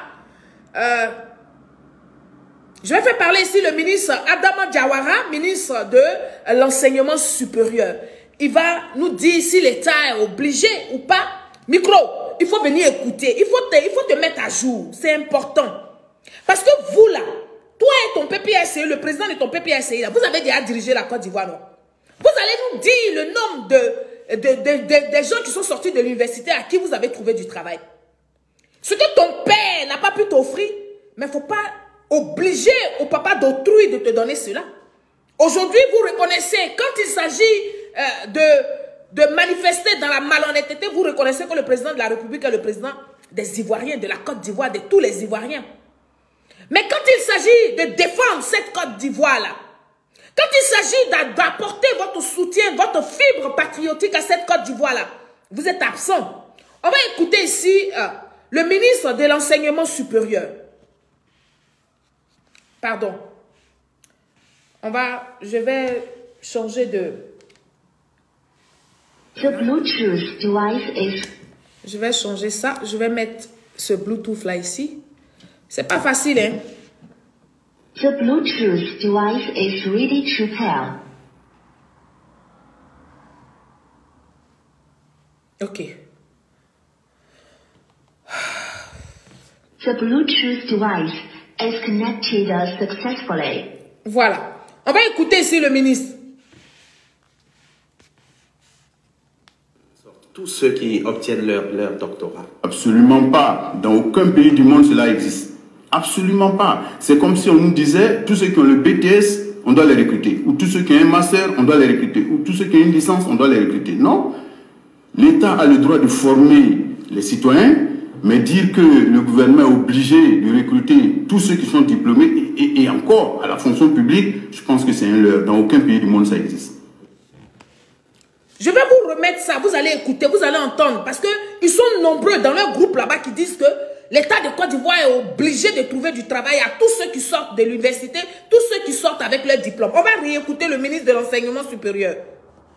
Je vais faire parler ici le ministre Adama Diawara, ministre de l'enseignement supérieur. Il va nous dire si l'État est obligé ou pas. Micro, il faut venir écouter, il faut te mettre à jour, c'est important. Parce que vous là, toi et ton PPSCE, le président de ton PPSCE, vous avez déjà dirigé la Côte d'Ivoire, non? Vous allez nous dire le nombre des gens qui sont sortis de l'université à qui vous avez trouvé du travail. Ce que ton père n'a pas pu t'offrir, mais il ne faut pas obliger au papa d'autrui de te donner cela. Aujourd'hui, vous reconnaissez, quand il s'agit de manifester dans la malhonnêteté, vous reconnaissez que le président de la République est le président des Ivoiriens, de la Côte d'Ivoire, de tous les Ivoiriens. Mais quand il s'agit de défendre cette Côte d'Ivoire-là, quand il s'agit d'apporter votre soutien, votre fibre patriotique à cette Côte d'Ivoire-là, vous êtes absent. On va écouter ici le ministre de l'enseignement supérieur. Pardon. Je vais changer de... The Bluetooth device is... Je vais changer ça. Je vais mettre ce Bluetooth là ici. C'est pas facile, hein? The Bluetooth device is ready to pair. Ok. The Bluetooth device is connected successfully. Voilà. On va écouter ici le ministre. Tous ceux qui obtiennent leur doctorat. Absolument pas. Dans aucun pays du monde cela existe. Absolument pas. C'est comme si on nous disait, tous ceux qui ont le BTS, on doit les recruter. Ou tous ceux qui ont un master, on doit les recruter. Ou tous ceux qui ont une licence, on doit les recruter. Non. L'État a le droit de former les citoyens, mais dire que le gouvernement est obligé de recruter tous ceux qui sont diplômés, et encore, à la fonction publique, je pense que c'est un leurre. Dans aucun pays du monde ça existe. Je vais vous remettre ça, vous allez écouter, vous allez entendre, parce qu'ils sont nombreux dans leur groupe là-bas qui disent que l'État de Côte d'Ivoire est obligé de trouver du travail à tous ceux qui sortent de l'université, tous ceux qui sortent avec leur diplôme. On va réécouter le ministre de l'Enseignement supérieur.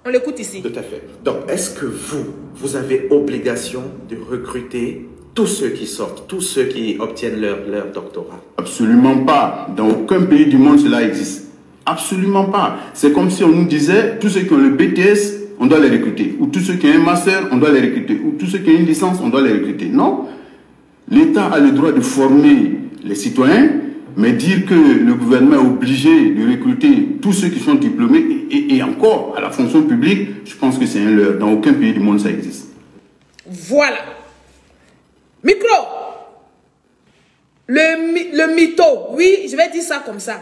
On l'écoute ici. Tout à fait. Donc, est-ce que vous avez obligation de recruter tous ceux qui sortent, tous ceux qui obtiennent leur doctorat? Absolument pas. Dans aucun pays du monde cela existe. Absolument pas. C'est comme si on nous disait, tous ceux qui ont le BTS, on doit les recruter. Ou tous ceux qui ont un master, on doit les recruter. Ou tous ceux qui ont une licence, on doit les recruter. Non. L'État a le droit de former les citoyens, mais dire que le gouvernement est obligé de recruter tous ceux qui sont diplômés, et encore, à la fonction publique, je pense que c'est un leurre. Dans aucun pays du monde ça existe. Voilà. Micro. Le mytho. Oui, je vais dire ça comme ça.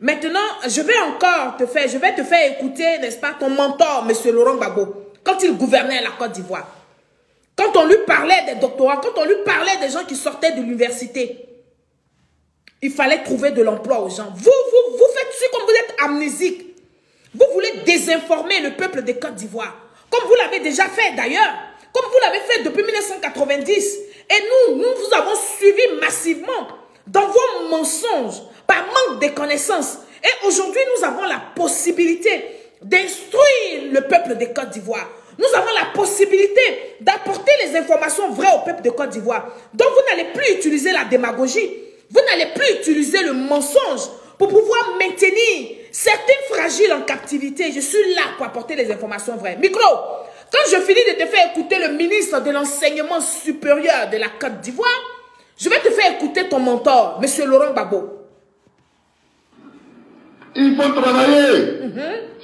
Maintenant, je vais te faire écouter, n'est-ce pas, ton mentor, M. Laurent Gbagbo, quand il gouvernait la Côte d'Ivoire. Quand on lui parlait des doctorats, quand on lui parlait des gens qui sortaient de l'université, il fallait trouver de l'emploi aux gens. Vous faites ça comme vous êtes amnésique. Vous voulez désinformer le peuple de Côte d'Ivoire. Comme vous l'avez déjà fait d'ailleurs. Comme vous l'avez fait depuis 1990. Et nous vous avons suivi massivement dans vos mensonges, par manque de connaissances. Et aujourd'hui, nous avons la possibilité d'instruire le peuple de Côte d'Ivoire. Nous avons la possibilité d'apporter les informations vraies au peuple de Côte d'Ivoire. Donc, vous n'allez plus utiliser la démagogie. Vous n'allez plus utiliser le mensonge pour pouvoir maintenir certains fragiles en captivité. Je suis là pour apporter les informations vraies. Micro, quand je finis de te faire écouter le ministre de l'enseignement supérieur de la Côte d'Ivoire, je vais te faire écouter ton mentor, M. Laurent Gbagbo. Il faut travailler.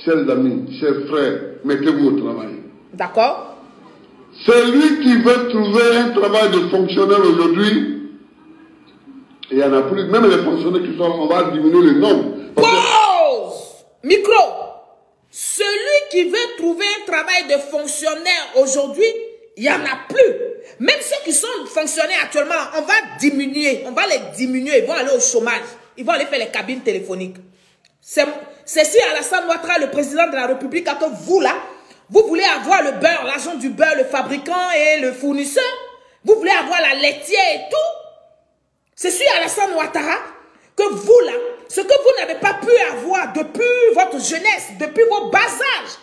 Chers amis, chers frères, mettez-vous au travail. D'accord. Celui qui veut trouver un travail de fonctionnaire aujourd'hui, il n'y en a plus. Même les fonctionnaires qui sont, on va diminuer le nombre. Pause. Micro. Celui qui veut trouver un travail de fonctionnaire aujourd'hui, il n'y en a plus. Même ceux qui sont fonctionnaires actuellement, on va diminuer. On va les diminuer. Ils vont aller au chômage. Ils vont aller faire les cabines téléphoniques. C'est si Alassane Ouattara, le président de la République, que vous là, vous voulez avoir le beurre, l'agent du beurre, le fabricant et le fournisseur. Vous voulez avoir la laitière et tout. C'est sur Alassane Ouattara que vous là, ce que vous n'avez pas pu avoir depuis votre jeunesse, depuis vos bas âges,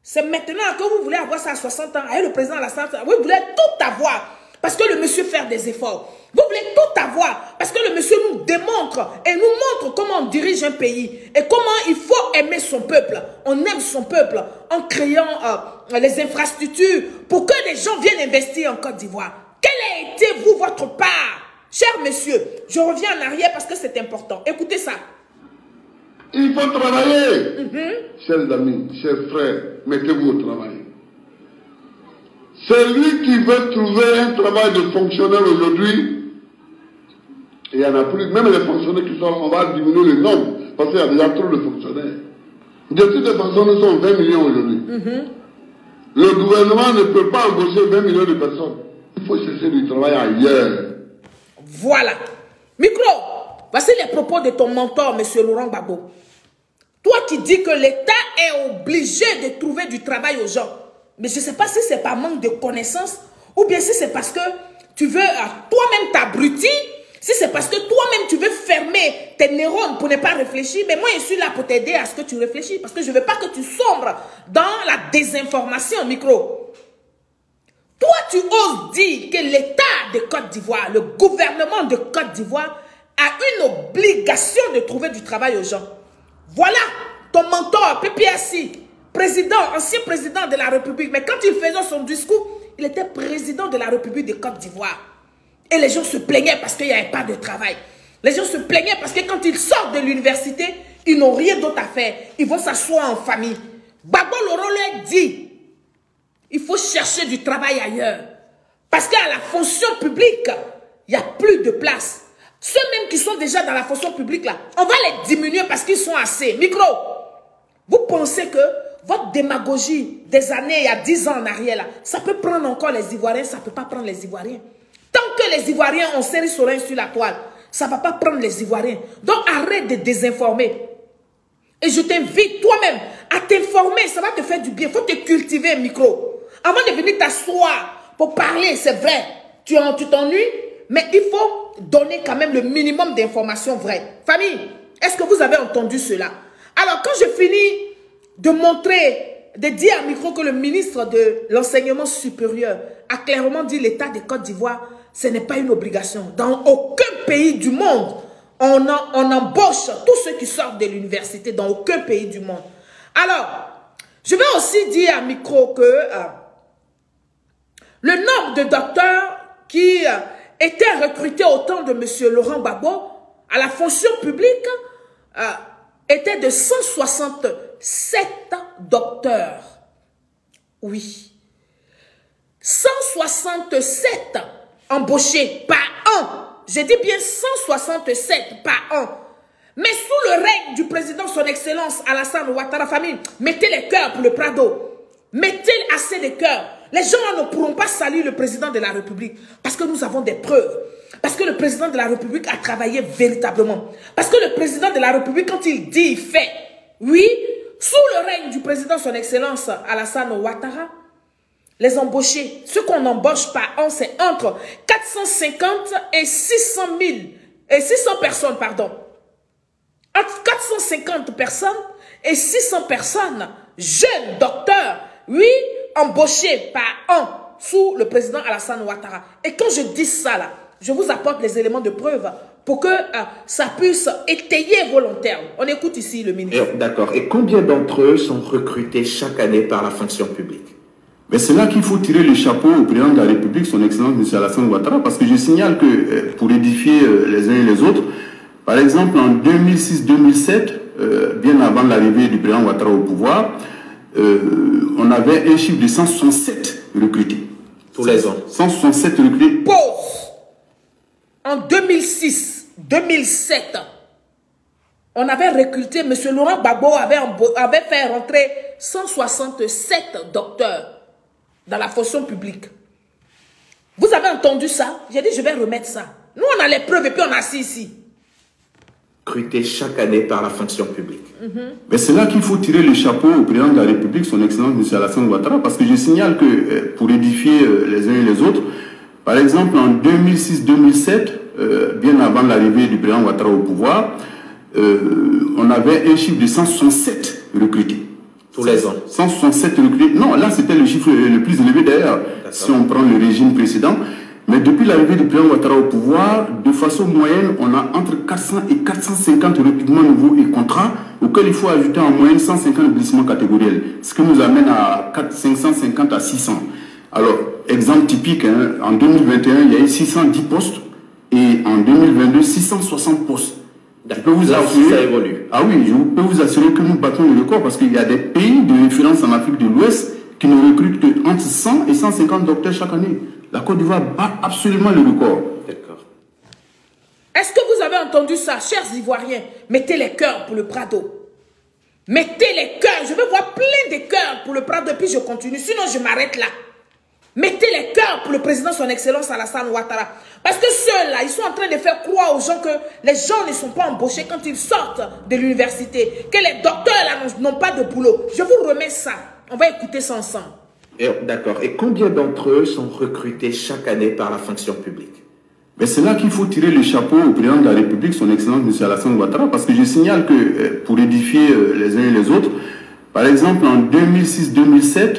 c'est maintenant que vous voulez avoir ça à 60 ans, avec le président Alassane Ouattara, vous voulez tout avoir, parce que le monsieur fait des efforts. Vous voulez tout avoir, parce que le monsieur nous démontre et nous montre comment on dirige un pays et comment il faut aimer son peuple. On aime son peuple en créant les infrastructures pour que les gens viennent investir en Côte d'Ivoire. Quel a été, vous, votre part? Cher monsieur, je reviens en arrière parce que c'est important. Écoutez ça. Il faut travailler. Chers amis, chers frères, mettez-vous au travail. Celui qui veut trouver un travail de fonctionnaire aujourd'hui, il n'y en a plus. Même les fonctionnaires qui sont, on va diminuer le nombre, parce qu'il y a déjà trop de fonctionnaires. De toutes les façons, nous sommes 20 millions aujourd'hui. Le gouvernement ne peut pas embaucher 20 millions de personnes. Il faut chercher du travail ailleurs. Voilà. Micro, voici les propos de ton mentor, M. Laurent Gbagbo. Toi qui dis que l'État est obligé de trouver du travail aux gens. Mais je ne sais pas si c'est par manque de connaissances ou bien si c'est parce que tu veux toi-même t'abrutir, si c'est parce que toi-même tu veux fermer tes neurones pour ne pas réfléchir. Mais moi, je suis là pour t'aider à ce que tu réfléchis parce que je ne veux pas que tu sombres dans la désinformation, micro. Toi, tu oses dire que l'État de Côte d'Ivoire, le gouvernement de Côte d'Ivoire a une obligation de trouver du travail aux gens. Voilà ton mentor, PPSI, président, ancien président de la République. Mais quand il faisait son discours, il était président de la République de Côte d'Ivoire. Et les gens se plaignaient parce qu'il n'y avait pas de travail. Les gens se plaignaient parce que quand ils sortent de l'université, ils n'ont rien d'autre à faire. Ils vont s'asseoir en famille. Gbagbo Laurent leur dit, il faut chercher du travail ailleurs. Parce qu'à la fonction publique, il n'y a plus de place. Ceux même qui sont déjà dans la fonction publique, là, on va les diminuer parce qu'ils sont assez. Micro, vous pensez que votre démagogie des années, il y a 10 ans en arrière, là, ça peut prendre encore les Ivoiriens, ça ne peut pas prendre les Ivoiriens. Tant que les Ivoiriens ont serré sur la toile, ça ne va pas prendre les Ivoiriens. Donc arrête de désinformer. Et je t'invite toi-même à t'informer, ça va te faire du bien. Il faut te cultiver, micro. Avant de venir t'asseoir pour parler, c'est vrai, tu t'ennuies, mais il faut donner quand même le minimum d'informations vraies. Famille, est-ce que vous avez entendu cela? Alors, quand je finis de montrer, de dire à micro que le ministre de l'enseignement supérieur a clairement dit l'État de Côte d'Ivoire, ce n'est pas une obligation. Dans aucun pays du monde, on embauche tous ceux qui sortent de l'université, dans aucun pays du monde. Alors, je vais aussi dire à micro que le nombre de docteurs qui étaient recrutés au temps de M. Laurent Gbagbo à la fonction publique était de 167 docteurs. Oui. 167 embauchés par an. J'ai dit bien 167 par an. Mais sous le règne du président, son excellence Alassane Ouattara, famille, mettez les cœurs pour le Prado. Mettez assez de cœurs. Les gens ne pourront pas saluer le président de la République parce que nous avons des preuves. Parce que le président de la République a travaillé véritablement. Parce que le président de la République, quand il dit, il fait. Oui, sous le règne du président, son excellence Alassane Ouattara, les embauchés, ceux qu'on embauche par an, c'est entre 450 et 600 personnes, pardon. Entre 450 personnes et 600 personnes, jeunes docteurs, oui, embauchés par an sous le président Alassane Ouattara. Et quand je dis ça là, je vous apporte les éléments de preuve pour que ça puisse étayer vos long termes. On écoute ici le ministre. D'accord. Et combien d'entre eux sont recrutés chaque année par la fonction publique? Mais c'est là qu'il faut tirer le chapeau au président de la République, son Excellence M. Alassane Ouattara, parce que je signale que pour édifier les uns et les autres, par exemple en 2006-2007, bien avant l'arrivée du président Ouattara au pouvoir, on avait un chiffre de 167 recrutés. Tous les ans. 167 recrutés. Pause. En 2006-2007, on avait recruté, M. Laurent Gbagbo avait fait rentrer 167 docteurs dans la fonction publique. Vous avez entendu ça? J'ai dit, je vais remettre ça. Nous, on a les preuves et puis on a assis ici. Recrutés chaque année par la fonction publique. Mais c'est là qu'il faut tirer le chapeau au président de la République, son Excellence M. Alassane Ouattara, parce que je signale que pour édifier les uns et les autres, par exemple en 2006-2007, bien avant l'arrivée du président Ouattara au pouvoir, on avait un chiffre de 167 recrutés. Tous les ans. 167 recrutés. Non, là c'était le chiffre le plus élevé d'ailleurs, si on prend le régime précédent. Mais depuis l'arrivée du président Ouattara au pouvoir, de façon moyenne, on a entre 400 et 450 recrutements nouveaux et contrats, auxquels il faut ajouter en moyenne 150 glissements catégoriels, ce qui nous amène à 550 à 600. Alors, exemple typique, hein, en 2021, il y a eu 610 postes et en 2022, 660 postes. Je peux vous assurer, ça évolue. Ah oui, je peux vous assurer que nous battons le record parce qu'il y a des pays de référence en Afrique de l'Ouest qui ne recrutent que entre 100 et 150 docteurs chaque année. La Côte d'Ivoire bat absolument le record. D'accord. Est-ce que vous avez entendu ça, chers Ivoiriens? Mettez les cœurs pour le Prado. Mettez les cœurs. Je veux voir plein de cœurs pour le Prado et puis je continue. Sinon, je m'arrête là. Mettez les cœurs pour le président, son Excellence Alassane Ouattara. Parce que ceux-là, ils sont en train de faire croire aux gens que les gens ne sont pas embauchés quand ils sortent de l'université. Que les docteurs là n'ont pas de boulot. Je vous remets ça. On va écouter ça ensemble. D'accord. Et combien d'entre eux sont recrutés chaque année par la fonction publique? Mais c'est là qu'il faut tirer le chapeau au président de la République, son Excellence M. Alassane Ouattara, parce que je signale que pour édifier les uns et les autres, par exemple en 2006-2007,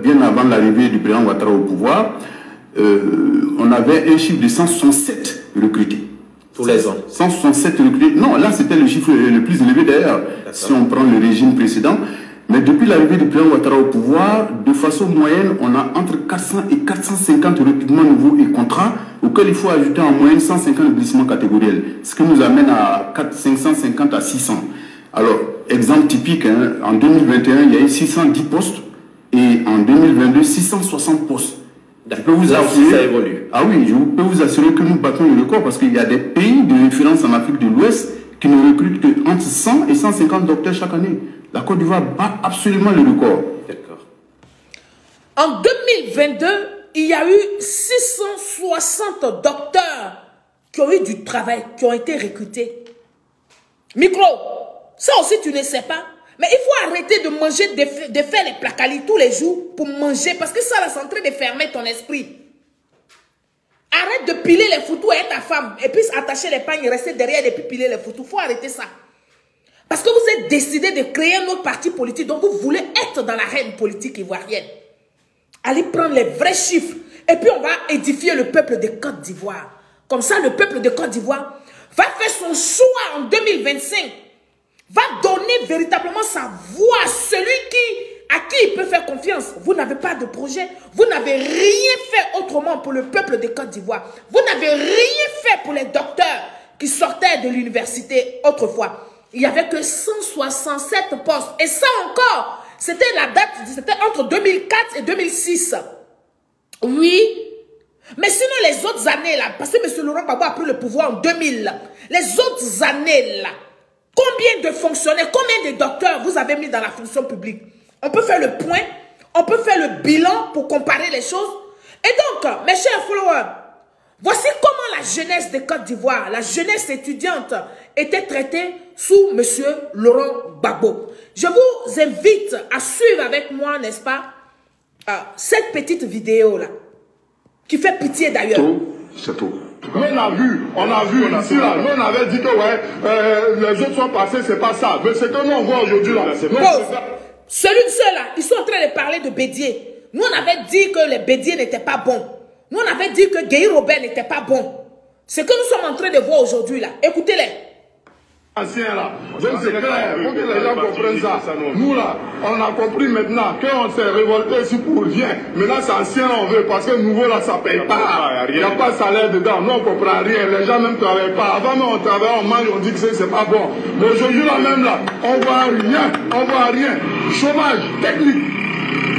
bien avant l'arrivée du président Ouattara au pouvoir, on avait un chiffre de 167 recrutés. Tous les ans. 167 recrutés. Non, là c'était le chiffre le plus élevé d'ailleurs, si on prend le régime précédent. Mais depuis l'arrivée du président Ouattara au pouvoir, de façon moyenne, on a entre 400 et 450 recrutements nouveaux et contrats, auxquels il faut ajouter en moyenne 150 glissements catégoriels, ce qui nous amène à 550 à 600. Alors, exemple typique, hein, en 2021, il y a eu 610 postes et en 2022, 660 postes. Je peux vous assurer, ça évolue. Ah oui, je peux vous assurer que nous battons le record parce qu'il y a des pays de référence en Afrique de l'Ouest qui ne recrutent que entre 100 et 150 docteurs chaque année. La Côte d'Ivoire bat absolument le record. D'accord. En 2022, il y a eu 660 docteurs qui ont eu du travail, qui ont été recrutés. Micro, ça aussi tu ne sais pas. Mais il faut arrêter de manger, de faire les placalis tous les jours pour manger. Parce que ça, c'est en train de fermer ton esprit. Arrête de piler les photos et ta femme. Et puis attacher les pagnes, rester derrière et puis piler les photos. Il faut arrêter ça. Parce que vous êtes décidé de créer un autre parti politique. Donc vous voulez être dans l'arène politique ivoirienne. Allez prendre les vrais chiffres. Et puis on va édifier le peuple de Côte d'Ivoire. Comme ça, le peuple de Côte d'Ivoire va faire son choix en 2025. Va donner véritablement sa voix à celui à qui il peut faire confiance. Vous n'avez pas de projet. Vous n'avez rien fait autrement pour le peuple de Côte d'Ivoire. Vous n'avez rien fait pour les docteurs qui sortaient de l'université autrefois. Il n'y avait que 167 postes. Et ça encore, c'était la date, c'était entre 2004 et 2006. Oui. Mais sinon, les autres années là, parce que M. Laurent Gbagbo a pris le pouvoir en 2000, les autres années là, combien de fonctionnaires, combien de docteurs vous avez mis dans la fonction publique? On peut faire le point, on peut faire le bilan pour comparer les choses. Et donc, mes chers followers, voici comment la jeunesse de Côte d'Ivoire, la jeunesse étudiante, était traitée sous M. Laurent Gbagbo. Je vous invite à suivre avec moi, n'est-ce pas, cette petite vidéo-là, qui fait pitié d'ailleurs. C'est tout. Nous on a vu, ici là, nous on avait dit que ouais, les autres sont passés, c'est pas ça. Mais c'est que nous on voit aujourd'hui là. Ceux-là, ils sont en train de parler de Bédié. Nous on avait dit que les Bédié n'étaient pas bons. Nous on avait dit que Guéhi Robert n'était pas bon. Ce que nous sommes en train de voir aujourd'hui là, écoutez-les. Ancien là, donc c'est clair, il faut que les gens comprennent ça. Nous là, on a compris maintenant qu'on s'est révolté ici pour rien. Maintenant c'est ancien on veut parce que nouveau là ça paye pas. Il n'y a pas de salaire dedans, nous on comprend rien, les gens même ne travaillent pas. Avant même on travaille, on mange, on dit que c'est pas bon. Mais aujourd'hui là même là, on voit rien. Chômage technique.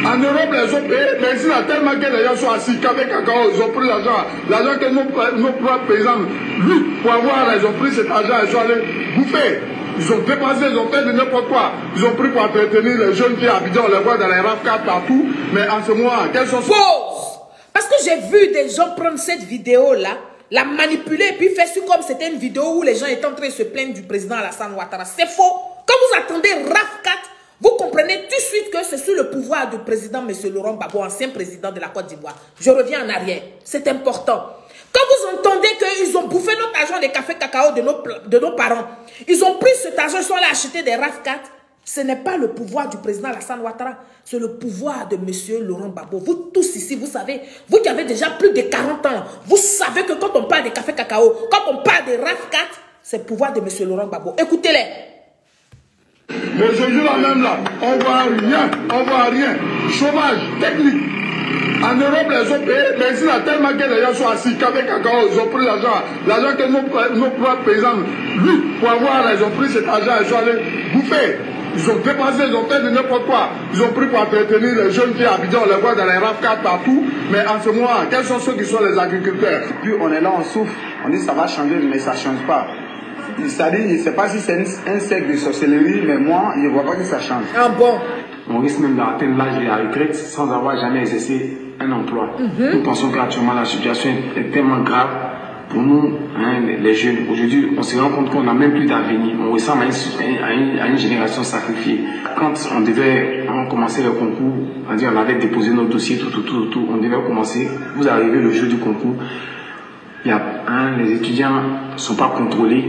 En Europe, les ont payé, mais ici, là, tellement que les gens sont assis, qu'avec cacao, ils ont pris l'argent que nos propres paysans, lui, pour avoir, ils ont pris cet argent, ils sont allés bouffer. Ils ont dépensé, ils ont fait de n'importe quoi. Ils ont pris pour entretenir les jeunes qui habitent, on les voit dans les RAF4 partout. Mais en ce moment, quels sont... Pause! Parce que j'ai vu des gens prendre cette vidéo-là, la manipuler, et puis faire comme c'était une vidéo où les gens étaient en train de se plaindre du président Alassane Ouattara. C'est faux! Quand vous attendez RAF4, vous comprenez tout de suite que c'est sous le pouvoir du président M. Laurent Gbagbo, ancien président de la Côte d'Ivoire. Je reviens en arrière. C'est important. Quand vous entendez qu'ils ont bouffé notre argent des cafés cacao de nos parents, ils ont pris cet argent, ils sont allés acheter des RAF4, ce n'est pas le pouvoir du président Alassane Ouattara, c'est le pouvoir de M. Laurent Gbagbo. Vous tous ici, vous savez, vous qui avez déjà plus de 40 ans, vous savez que quand on parle des cafés cacao, quand on parle des RAF4, c'est le pouvoir de M. Laurent Gbagbo. Écoutez-les. Mais aujourd'hui là même là, on voit rien. Chômage technique. En Europe, les ont payé, mais ici là, tellement que les gens sont assis, qu'avec cacao, ils ont pris l'argent que nos propres paysans, lui, pour avoir, ils ont pris cet argent, ils sont allés bouffer. Ils ont dépensé, ils ont fait de n'importe quoi. Ils ont pris pour entretenir les jeunes qui habitent, on les voit dans les RAF4 partout. Mais en ce moment, quels sont ceux qui sont les agriculteurs? Puis on est là, on souffre, on dit ça va changer, mais ça ne change pas. C'est-à-dire, je ne sais pas si c'est un secte de sorcellerie, mais moi, je ne vois pas que ça change. Ah bon? On risque même d'atteindre l'âge de la retraite sans avoir jamais exercé un emploi. Nous pensons qu'actuellement, la situation est tellement grave pour nous, hein, les jeunes. Aujourd'hui, on se rend compte qu'on n'a même plus d'avenir. On ressemble à une génération sacrifiée. Quand on devait commencer le concours, on avait déposé nos dossiers, tout, on devait commencer. Vous arrivez le jour du concours, les étudiants ne sont pas contrôlés.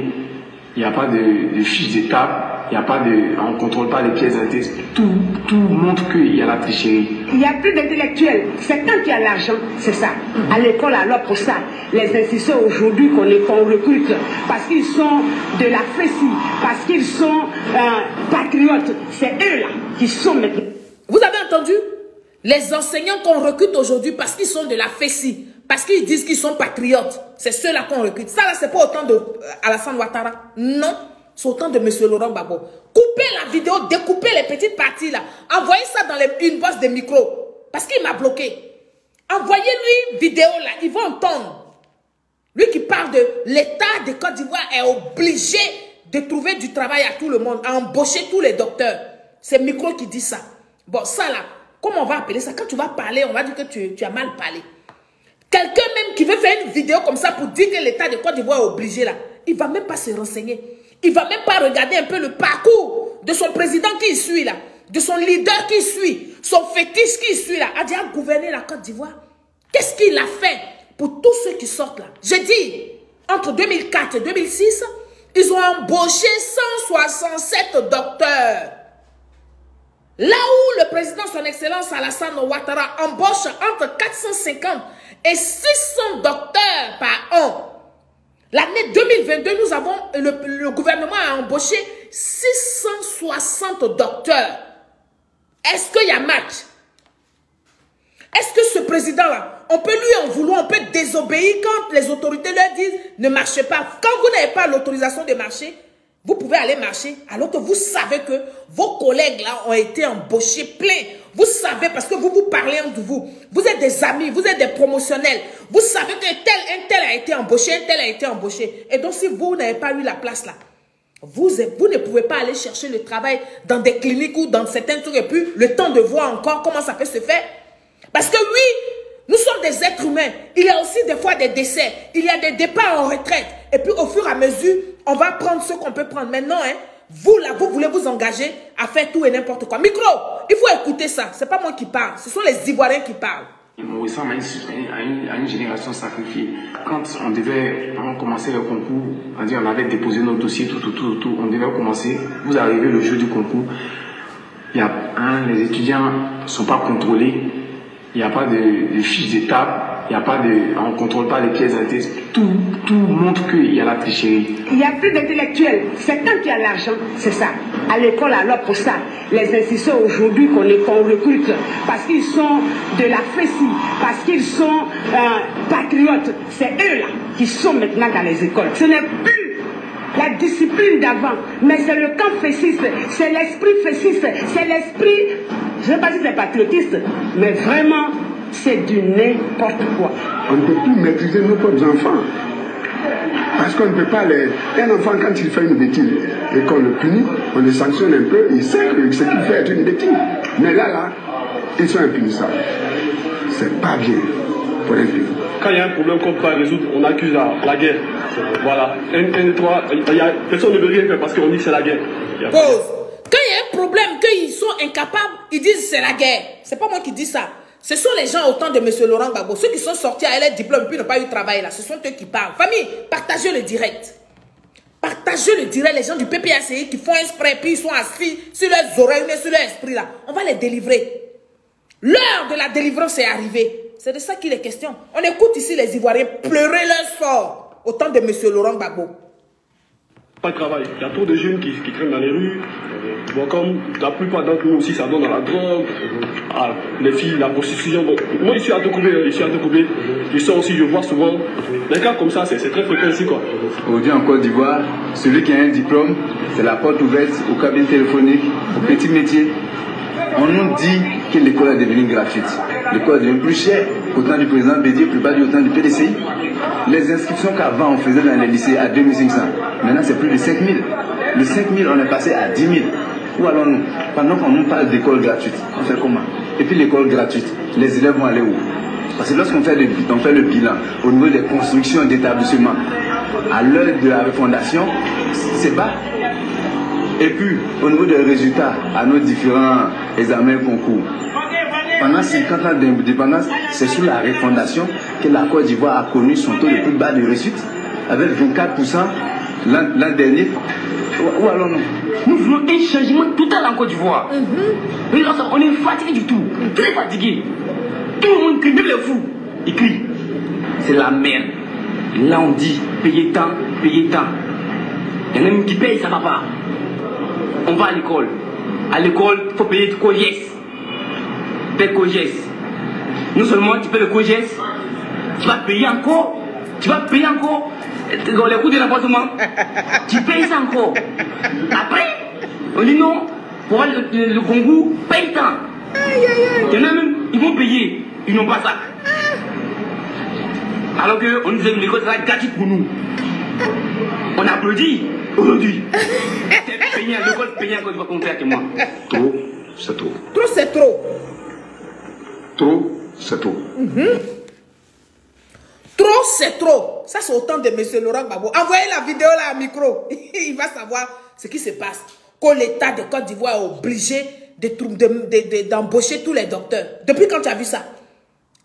Il n'y a pas de fiche d'étape, on ne contrôle pas les pièces d'intérêt. Tout montre qu'il y a la tricherie. Il n'y a plus d'intellectuels. C'est quand il y a l'argent, c'est ça. À l'école, alors pour ça, les institutions aujourd'hui qu'on recrute, parce qu'ils sont de la FESI, parce qu'ils sont patriotes, c'est eux là qui sont maintenant. Vous avez entendu? Les enseignants qu'on recrute aujourd'hui parce qu'ils sont de la FESI, parce qu'ils disent qu'ils sont patriotes, c'est ceux-là qu'on recrute. Ça là, c'est pas autant de Alassane Ouattara. Non, c'est autant de M. Laurent Gbagbo. Coupez la vidéo, découpez les petites parties là. Envoyez ça dans une boîte de micro. Parce qu'il m'a bloqué. Envoyez-lui vidéo là, il va entendre. Lui qui parle de l'État de Côte d'Ivoire est obligé de trouver du travail à tout le monde, à embaucher tous les docteurs. C'est micro qui dit ça. Bon, ça là, comment on va appeler ça? Quand tu vas parler, on va dire que tu as mal parlé. Quelqu'un même qui veut faire une vidéo comme ça pour dire que l'État de Côte d'Ivoire est obligé là, il ne va même pas se renseigner. Il ne va même pas regarder un peu le parcours de son président qui suit là, de son leader qui suit, son fétiche qui suit là, a déjà gouverné la Côte d'Ivoire. Qu'est-ce qu'il a fait pour tous ceux qui sortent là? J'ai dit, entre 2004 et 2006, ils ont embauché 167 docteurs. Là où le président, son excellence Alassane Ouattara, embauche entre 450 et 600 docteurs par an. L'année 2022, nous avons, le gouvernement a embauché 660 docteurs. Est-ce qu'il y a match? Est-ce que ce président-là, on peut lui en vouloir, on peut désobéir quand les autorités leur disent ne marchez pas. Quand vous n'avez pas l'autorisation de marcher, vous pouvez aller marcher alors que vous savez que vos collègues là ont été embauchés plein. Vous savez parce que vous parlez entre vous. Vous êtes des amis, vous êtes des promotionnels. Vous savez que un tel a été embauché, un tel a été embauché. Et donc si vous n'avez pas eu la place là, vous ne pouvez pas aller chercher le travail dans des cliniques ou dans certains trucs et puis le temps de voir encore comment ça peut se faire. Parce que oui, nous sommes des êtres humains. Il y a aussi des fois des décès. Il y a des départs en retraite. Et puis au fur et à mesure, on va prendre ce qu'on peut prendre. Maintenant, hein, vous là, vous voulez vous engager à faire tout et n'importe quoi. Micro, il faut écouter ça. C'est pas moi qui parle. Ce sont les Ivoiriens qui parlent. On ressemble à une génération sacrifiée. Quand on devait commencer le concours, on avait déposé nos dossiers, tout, on devait commencer. Vous arrivez le jour du concours, il y a les étudiants ne sont pas contrôlés. Il n'y a pas de fiche d'étape, il y a pas de, on ne contrôle pas les pièces d'identité. Tout montre qu'il y a la tricherie. Il n'y a plus d'intellectuels. C'est quand il y a l'argent, c'est ça. À l'école, alors pour ça, les institutions aujourd'hui qu'on recrute, parce qu'ils sont de la FESI, parce qu'ils sont patriotes, c'est eux là qui sont maintenant dans les écoles. Ce n'est plus la discipline d'avant, mais c'est le camp fessiste, c'est l'esprit fessiste, c'est l'esprit, je ne sais pas si c'est patriotiste, mais vraiment, c'est du n'importe quoi. On ne peut plus maîtriser nos propres enfants. Parce qu'on ne peut pas les... Un enfant, quand il fait une bêtise et qu'on le punit, on le sanctionne un peu, il sait que ce qu'il fait est une bêtise. Mais là, ils sont impunissables. C'est pas bien pour un pays. Quand il y a un problème qu'on ne peut pas résoudre, on accuse la guerre. Voilà. Personne ne veut rien faire parce qu'on dit que c'est la guerre. Pause. Quand il y a un problème, qu'ils sont incapables, ils disent c'est la guerre. C'est pas moi qui dis ça. Ce sont les gens au temps de M. Laurent Gbagbo, ceux qui sont sortis à leur diplôme puis n'ont pas eu de travail là. Ce sont eux qui parlent. Famille, partagez le direct. Partagez le direct. Les gens du PPACI qui font exprès puis ils sont assis sur leurs oreilles, sur leur esprit là. On va les délivrer. L'heure de la délivrance est arrivée. C'est de ça qu'il est question. On écoute ici les Ivoiriens pleurer leur sort au temps de M. Laurent Gbagbo. Pas de travail. Il y a trop de jeunes qui traînent dans les rues. Bon, comme la plupart d'entre nous aussi, ça donne à la drogue, à les filles, la prostitution. Donc, moi, je suis à Tokoubé. Je sors aussi, je vois souvent des cas comme ça. C'est très fréquent ici, quoi. Aujourd'hui, en Côte d'Ivoire, celui qui a un diplôme, c'est la porte ouverte aux cabines téléphoniques, aux petits métiers. On nous dit que l'école est devenue gratuite. L'école est devenue plus chère qu'au temps du président Bédié, plus bas du temps du PDCI. Les inscriptions qu'avant on faisait dans les lycées à 2500, maintenant c'est plus de 5000. Le 5000, on est passé à 10 000. Où allons-nous? Pendant qu'on nous parle d'école gratuite, on fait comment? Et puis l'école gratuite, les élèves vont aller où? Parce que lorsqu'on fait le bilan au niveau des constructions d'établissements, à l'heure de la refondation, c'est bas. Et puis, au niveau des résultats, à nos différents examens concours, pendant 50 ans d'indépendance, c'est sous la refondation que la Côte d'Ivoire a connu son taux le plus bas de réussite, avec 24% l'an dernier. Où allons-nous? Nous voulons un changement total en Côte d'Ivoire. On est fatigué du tout, très fatigué. Tout le monde crie, même les fous, ils crient. C'est la merde. Là, on dit payer tant, payer tant. Il y en a même qui payent, ça va pas. On va à l'école. À l'école, il faut payer le COGES. Paye COGES. Non seulement tu payes le COGES, tu vas payer encore. Tu vas payer encore les coûts de l'appartement. Tu payes ça encore. Après, on dit non, pour avoir le Congo, paye tant. Il y en a même, ils vont payer. Ils n'ont pas ça. Alors qu'on disait que l'école sera gratuite pour nous. On applaudit aujourd'hui. C'est payé à l'école, payé à l'école, qu'on fait avec moi. Trop, c'est trop. Trop, c'est trop. Trop, c'est trop. Trop, c'est trop. Ça, c'est au temps de M. Laurent Gbagbo. Envoyez la vidéo là à micro. Il va savoir ce qui se passe. Que l'État de Côte d'Ivoire est obligé d'embaucher tous les docteurs. Depuis quand tu as vu ça?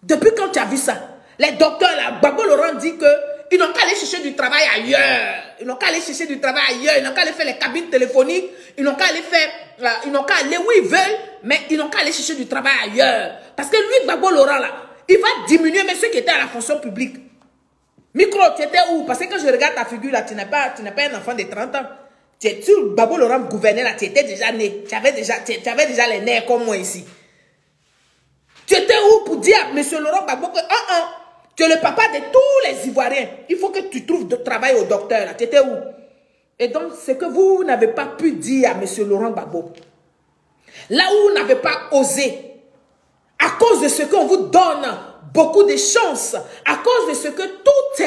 Depuis quand tu as vu ça? Les docteurs là, Gbagbo Laurent dit que ils n'ont qu'à aller chercher du travail ailleurs. Ils n'ont qu'à aller chercher du travail ailleurs. Ils n'ont qu'à aller faire les cabines téléphoniques. Ils n'ont qu'à aller faire... ils n'ont qu'à aller où ils veulent. Mais ils n'ont qu'à aller chercher du travail ailleurs. Parce que lui, Gbagbo Laurent, là, il va diminuer même ceux qui étaient à la fonction publique. Micro, tu étais où? Parce que quand je regarde ta figure, là, tu n'es pas un enfant de 30 ans. Gbagbo Laurent gouvernait, là, tu étais déjà né. Tu avais déjà les nerfs comme moi ici. Tu étais où pour dire à M. Laurent Gbagbo que... tu es le papa de tous les Ivoiriens. Il faut que tu trouves de travail au docteur. Tu étais où? Et donc, c'est que vous n'avez pas pu dire à M. Laurent Gbagbo. Là où vous n'avez pas osé, à cause de ce qu'on vous donne beaucoup de chances, à cause de ce que tout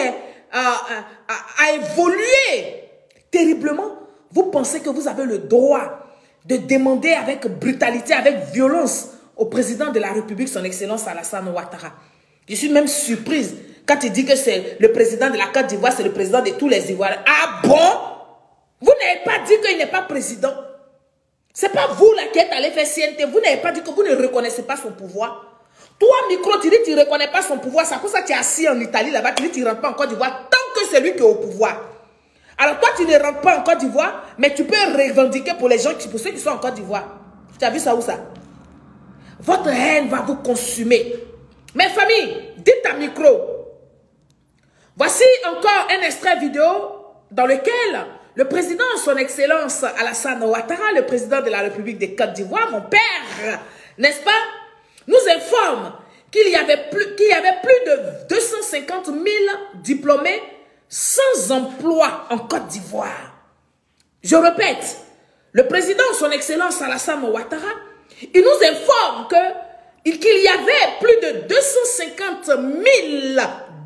a évolué terriblement, vous pensez que vous avez le droit de demander avec brutalité, avec violence au président de la République, son Excellence Alassane Ouattara. Je suis même surprise quand il dit que c'est le président de la Côte d'Ivoire, c'est le président de tous les Ivoiriens. Ah bon? Vous n'avez pas dit qu'il n'est pas président. C'est pas vous là qui êtes allé faire CNT. Vous n'avez pas dit que vous ne reconnaissez pas son pouvoir. Toi, micro, tu dis que tu ne reconnais pas son pouvoir. C'est pour ça que tu es assis en Italie là-bas. Tu dis que tu ne rentres pas en Côte d'Ivoire tant que c'est lui qui est au pouvoir. Alors toi, tu ne rentres pas en Côte d'Ivoire, mais tu peux revendiquer pour les gens, pour ceux qui sont en Côte d'Ivoire. Tu as vu ça où ça? Votre haine va vous consumer. Mes familles, dites à micro. Voici encore un extrait vidéo dans lequel le président, son excellence Alassane Ouattara, le président de la République de Côte d'Ivoire, mon père, n'est-ce pas, nous informe qu'il y avait plus de 250 000 diplômés sans emploi en Côte d'Ivoire. Je répète, le président, son excellence Alassane Ouattara, il nous informe qu'il y avait plus de 250 000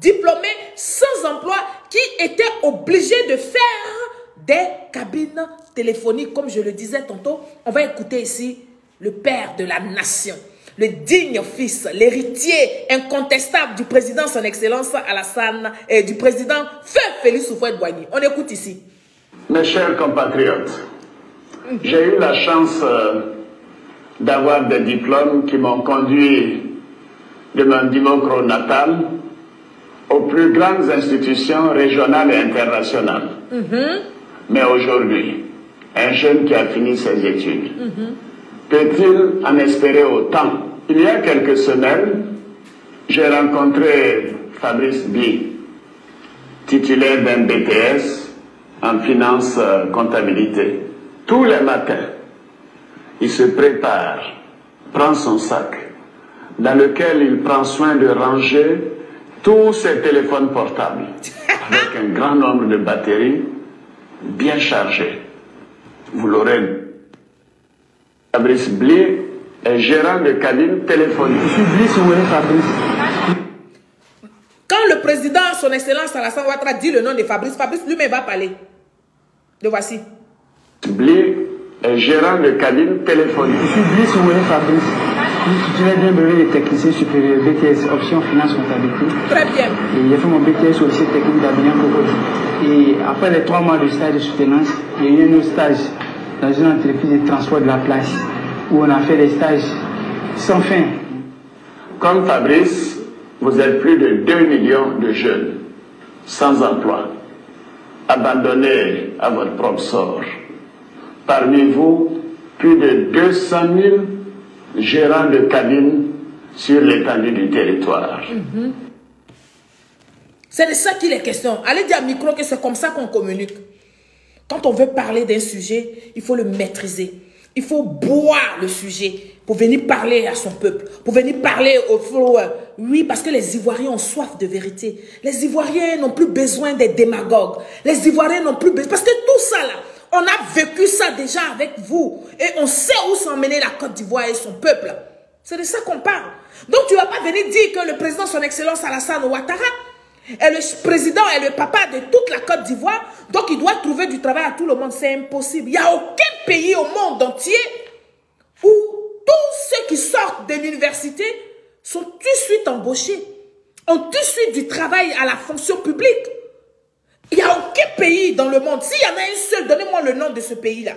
diplômés sans emploi qui étaient obligés de faire des cabines téléphoniques. Comme je le disais tantôt, on va écouter ici le père de la nation, le digne fils, l'héritier incontestable du président, son excellence Alassane, et du président Feu Félix Houphouët-Boigny. On écoute ici. Mes chers compatriotes, j'ai eu la chance d'avoir des diplômes qui m'ont conduit de mon Dimokro natal aux plus grandes institutions régionales et internationales. Mais aujourd'hui, un jeune qui a fini ses études, peut-il en espérer autant? Il y a quelques semaines, j'ai rencontré Fabrice Bi, titulaire d'un BTS en finance comptabilité. Tous les matins, il se prépare, prend son sac, dans lequel il prend soin de ranger tous ses téléphones portables, avec un grand nombre de batteries bien chargées. Vous l'aurez. Fabrice Bli est gérant de cabine téléphonique. Je suis Bli, vous voyez Fabrice. Quand le président, son excellence Alassane Ouattara, dit le nom de Fabrice, Fabrice lui-même va parler. Le voici. Bli est gérant de cabine téléphonique. Je suis Bli, vous voyez Fabrice. Je suis titulaire d'un brevet de technicien supérieur, BTS, option finance comptabilité. Très bien. J'ai fait mon BTS au lycée technique d'Abidjan Cocody. Et après les 3 mois de stage de soutenance, il y a eu un autre stage dans une entreprise de transport de la place où on a fait des stages sans fin. Comme Fabrice, vous êtes plus de 2 millions de jeunes sans emploi, abandonnés à votre propre sort. Parmi vous, plus de 200 000 gérants de cabines sur l'étendue du territoire. C'est de ça qu'il est question. Allez dire à micro que c'est comme ça qu'on communique. Quand on veut parler d'un sujet, il faut le maîtriser. Il faut boire le sujet pour venir parler à son peuple, pour venir parler aux followers. Oui, parce que les Ivoiriens ont soif de vérité. Les Ivoiriens n'ont plus besoin des démagogues. Les Ivoiriens n'ont plus besoin... Parce que tout ça là, on a vécu ça déjà avec vous. Et on sait où s'emmener la Côte d'Ivoire et son peuple. C'est de ça qu'on parle. Donc tu ne vas pas venir dire que le président, son excellence Alassane Ouattara, est le président et le papa de toute la Côte d'Ivoire. Donc il doit trouver du travail à tout le monde. C'est impossible. Il n'y a aucun pays au monde entier où tous ceux qui sortent de l'université sont tout de suite embauchés. Ont tout de suite du travail à la fonction publique. Il n'y a aucun pays dans le monde. S'il y en a un seul, donnez-moi le nom de ce pays-là.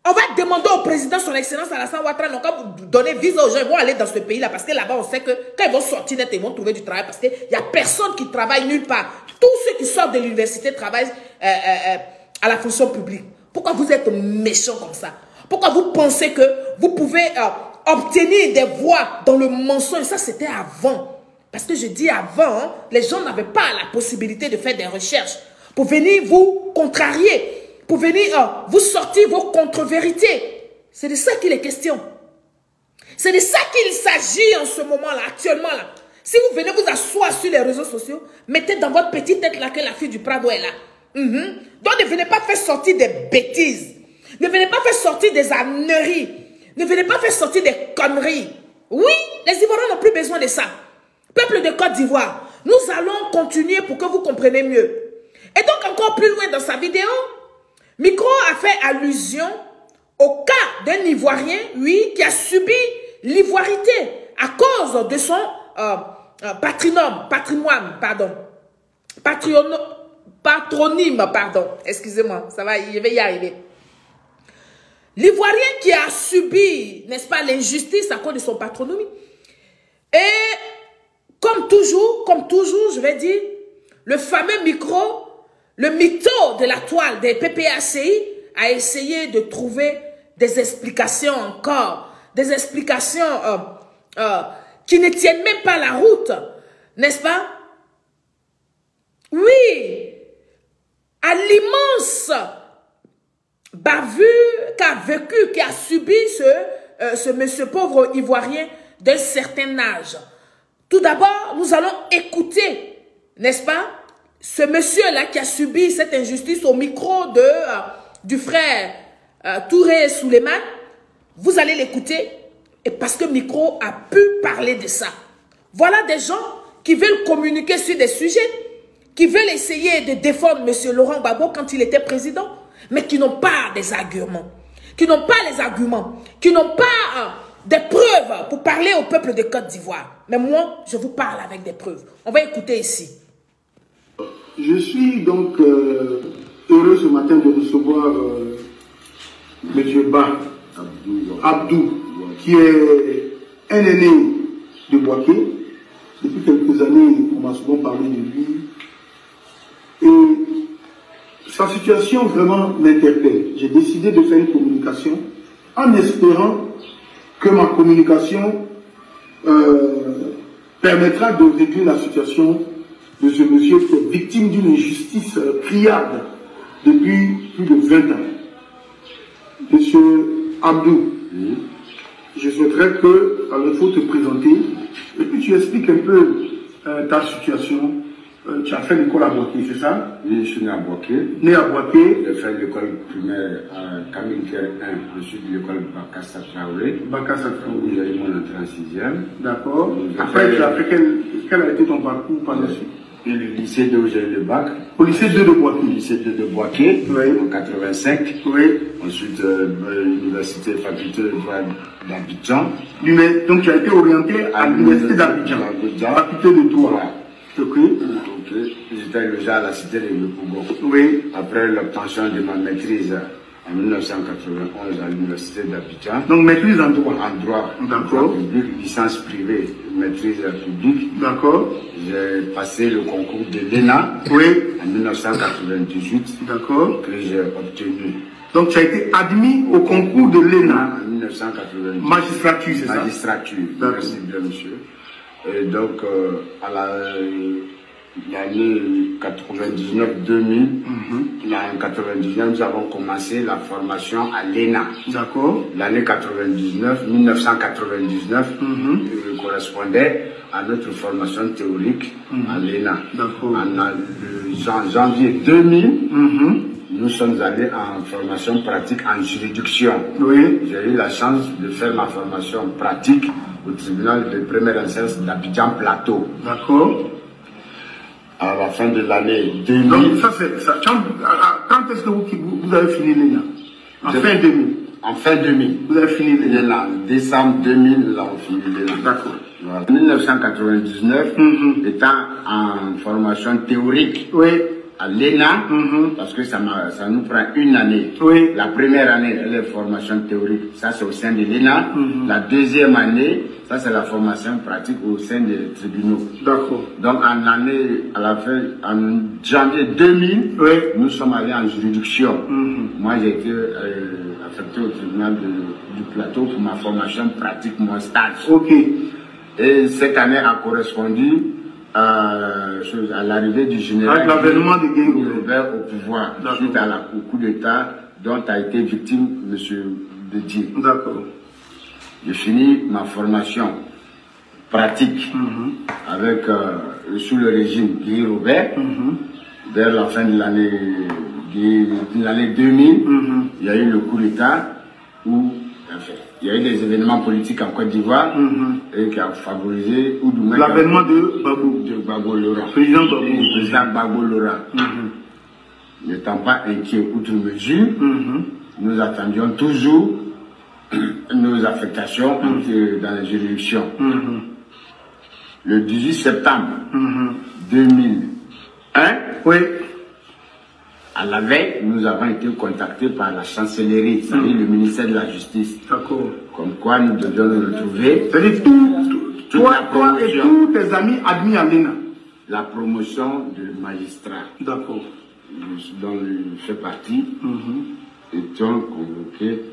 On va demander au président, son excellence Alassane Ouattara, non, quand vous donnez visa aux gens, ils vont aller dans ce pays-là parce que là-bas, on sait que quand ils vont sortir net, ils vont trouver du travail parce qu'il n'y a personne qui travaille nulle part. Tous ceux qui sortent de l'université travaillent à la fonction publique. Pourquoi vous êtes méchants comme ça? Pourquoi vous pensez que vous pouvez obtenir des voix dans le mensonge? Ça, c'était avant. Parce que je dis avant, hein, les gens n'avaient pas la possibilité de faire des recherches pour venir vous contrarier, pour venir vous sortir vos contre-vérités. C'est de ça qu'il est question. C'est de ça qu'il s'agit en ce moment-là, actuellement là. Si vous venez vous asseoir sur les réseaux sociaux, mettez dans votre petite tête là que la fille du Prado est là. Donc ne venez pas faire sortir des bêtises. Ne venez pas faire sortir des âneries. Ne venez pas faire sortir des conneries. Oui, les Ivoiriens n'ont plus besoin de ça. Peuple de Côte d'Ivoire, nous allons continuer pour que vous compreniez mieux. Et donc encore plus loin dans sa vidéo, Micro a fait allusion au cas d'un Ivoirien, oui, qui a subi l'ivoirité à cause de son patronyme, excusez-moi, ça va, je vais y arriver. L'Ivoirien qui a subi, n'est-ce pas, l'injustice à cause de son patronyme. Et comme toujours, je vais dire, le fameux Micro, le mytho de la toile des PPACI a essayé de trouver des explications encore, des explications qui ne tiennent même pas la route, n'est-ce pas? Oui, à l'immense bavure qu'a vécu, qui a subi ce pauvre Ivoirien d'un certain âge. Tout d'abord, nous allons écouter, n'est-ce pas, ce monsieur-là qui a subi cette injustice au micro du frère Touré Souleymane. Vous allez l'écouter, et parce que Micro a pu parler de ça. Voilà des gens qui veulent communiquer sur des sujets, qui veulent essayer de défendre M. Laurent Gbagbo quand il était président, mais qui n'ont pas des arguments, qui n'ont pas les arguments, qui n'ont pas des preuves pour parler au peuple de Côte d'Ivoire. Mais moi, je vous parle avec des preuves. On va écouter ici. Je suis donc heureux ce matin de recevoir M. Ba Abdou, qui est un aîné de Boaké. Depuis quelques années, on m'a souvent parlé de lui. Et sa situation vraiment m'interpelle. J'ai décidé de faire une communication en espérant que ma communication permettra de réduire la situation de ce monsieur qui est victime d'une injustice criarde depuis plus de 20 ans. Monsieur Abdou, je souhaiterais que, il faut te présenter et puis tu expliques un peu ta situation. Tu as fait l'école à Boaké, c'est ça? Oui, je suis né à Boaké. Né à Boaké. J'ai fait l'école primaire à Camille Kerr 1, je suis de l'école Bakassa Traoré. Bakassa Traoré. J'ai eu mon entrée en 6e. D'accord. Après, tu as fait quel a été ton parcours par la suite? Et le lycée 2 où j'ai eu le bac. Au lycée 2 de Boaké. Le lycée 2 de Boaké, oui. En 85. Oui. Ensuite, l'université faculté de droit d'Abidjan. Donc tu as été orienté à l'université d'Abidjan. Faculté de droit. Ok. J'étais logé à la cité de Lepougon. Oui. Après l'obtention de ma maîtrise en 1991 à l'université d'Abidjan. Donc maîtrise en droit. En droit. D'accord. Public, licence privée, maîtrise publique. D'accord. J'ai passé le concours de l'ENA. Oui. En 1998. D'accord. Que j'ai obtenu. Donc tu as été admis au concours de l'ENA. En 1998. Magistrature, c'est ça? Magistrature. Merci bien, monsieur. Et donc, à l'année 99-2000, en 99, nous avons commencé la formation à l'ENA. D'accord. L'année 1999, correspondait à notre formation théorique à l'ENA. D'accord. En janvier 2000, nous sommes allés en formation pratique en juridiction. Oui. J'ai eu la chance de faire ma formation pratique au tribunal de première instance d'Abidjan Plateau. D'accord. À la fin de l'année 2000. Donc ça c'est ça. Quand est-ce que vous avez fini l'ENA? En fin 2000. En fin 2000. Vous avez fini l'ENA. En décembre 2000, nous avons fini l'ENA. D'accord. Voilà. En 1999, étant en formation théorique. Oui. À l'ENA, parce que ça nous prend une année. Oui. La première année, elle est formation théorique, ça c'est au sein de l'ENA. La deuxième année, ça c'est la formation pratique au sein des tribunaux. D'accord. Donc en année, à la fin, en janvier 2000, oui. Nous sommes allés en juridiction. Moi j'ai été affecté au tribunal du Plateau pour ma formation pratique, mon stage. Ok. Et cette année a correspondu à l'arrivée du général l'avènement de Guy Robert au pouvoir, suite au coup d'État dont a été victime M. Dédié. D'accord. J'ai fini ma formation pratique avec, sous le régime Guy Robert, vers la fin de l'année 2000, il y a eu le coup d'État où il y a eu des événements politiques en Côte d'Ivoire et qui a favorisé l'avènement de Gbagbo Laurent. Président Gbagbo. Président Gbagbo Laurent. N'étant pas inquiet outre mesure, nous attendions toujours nos affectations dans les juridictions. Le 18 septembre 2001, oui. À la veille, nous avons été contactés par la chancellerie, c'est-à-dire le ministère de la Justice. D'accord. Comme quoi nous devions nous retrouver. C'est-à-dire toi et tous tes amis admis à l'ENA. La promotion de magistrat. D'accord. Dont je fais partie. étions convoqués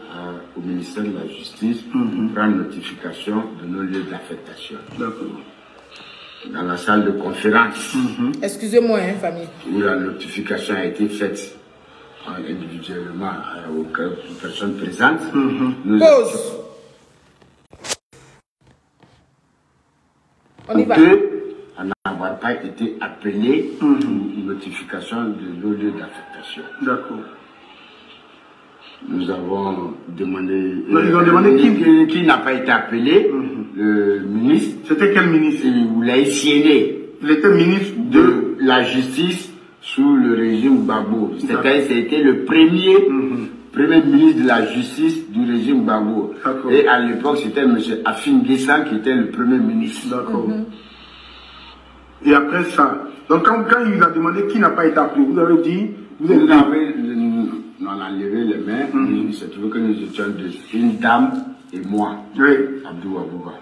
au ministère de la Justice pour prendre notification de nos lieux d'affectation. D'accord. Dans la salle de conférence. Excusez-moi, famille. Où la notification a été faite individuellement aux personnes présentes. Pause. On y va. À n'avoir pas été appelé pour une notification de nos lieux d'affectation. D'accord. Nous avons demandé... Ils ont demandé qui n'a pas été appelé. Le ministre. C'était quel ministre? Vous l'avez signé. Il était ministre de la Justice sous le régime Gbagbo. C'était le premier ministre de la Justice du régime Gbagbo. Et à l'époque, c'était M. Afin Guessan qui était le premier ministre. D'accord. Et après ça, donc quand il a demandé qui n'a pas été appelé, vous avez dit... On a levé les mains, il s'est trouvé que nous étions une dame et moi, Abdou Abouba.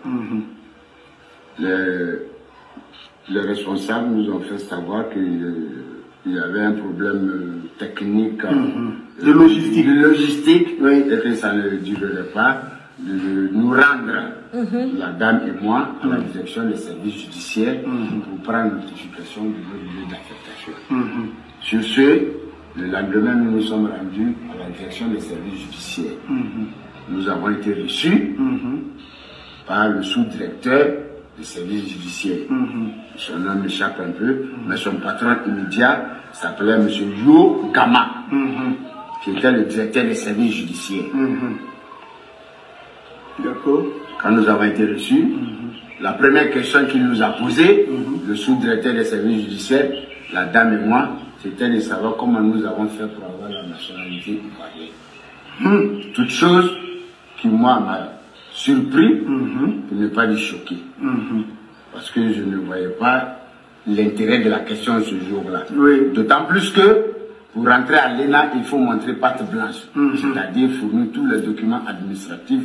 Les responsables nous ont fait savoir qu'il y avait un problème technique, de logistique, et que ça ne durerait pas de nous rendre, la dame et moi, à la direction des services judiciaires pour prendre notification de nos lieux d'affectation. Sur ce, le lendemain, nous nous sommes rendus à la direction des services judiciaires. Nous avons été reçus par le sous-directeur des services judiciaires. Son nom m'échappe un peu, mais son patron immédiat s'appelait M. Yo Gama, qui était le directeur des services judiciaires. D'accord. Quand nous avons été reçus, la première question qu'il nous a posée, le sous-directeur des services judiciaires, la dame et moi, c'était de savoir comment nous avons fait pour avoir la nationalité ivoirienne. Toute chose qui, moi, m'a surpris, pour ne pas dire choqué. Parce que je ne voyais pas l'intérêt de la question ce jour-là. D'autant plus que, pour rentrer à l'ENA, il faut montrer patte blanche. C'est-à-dire fournir tous les documents administratifs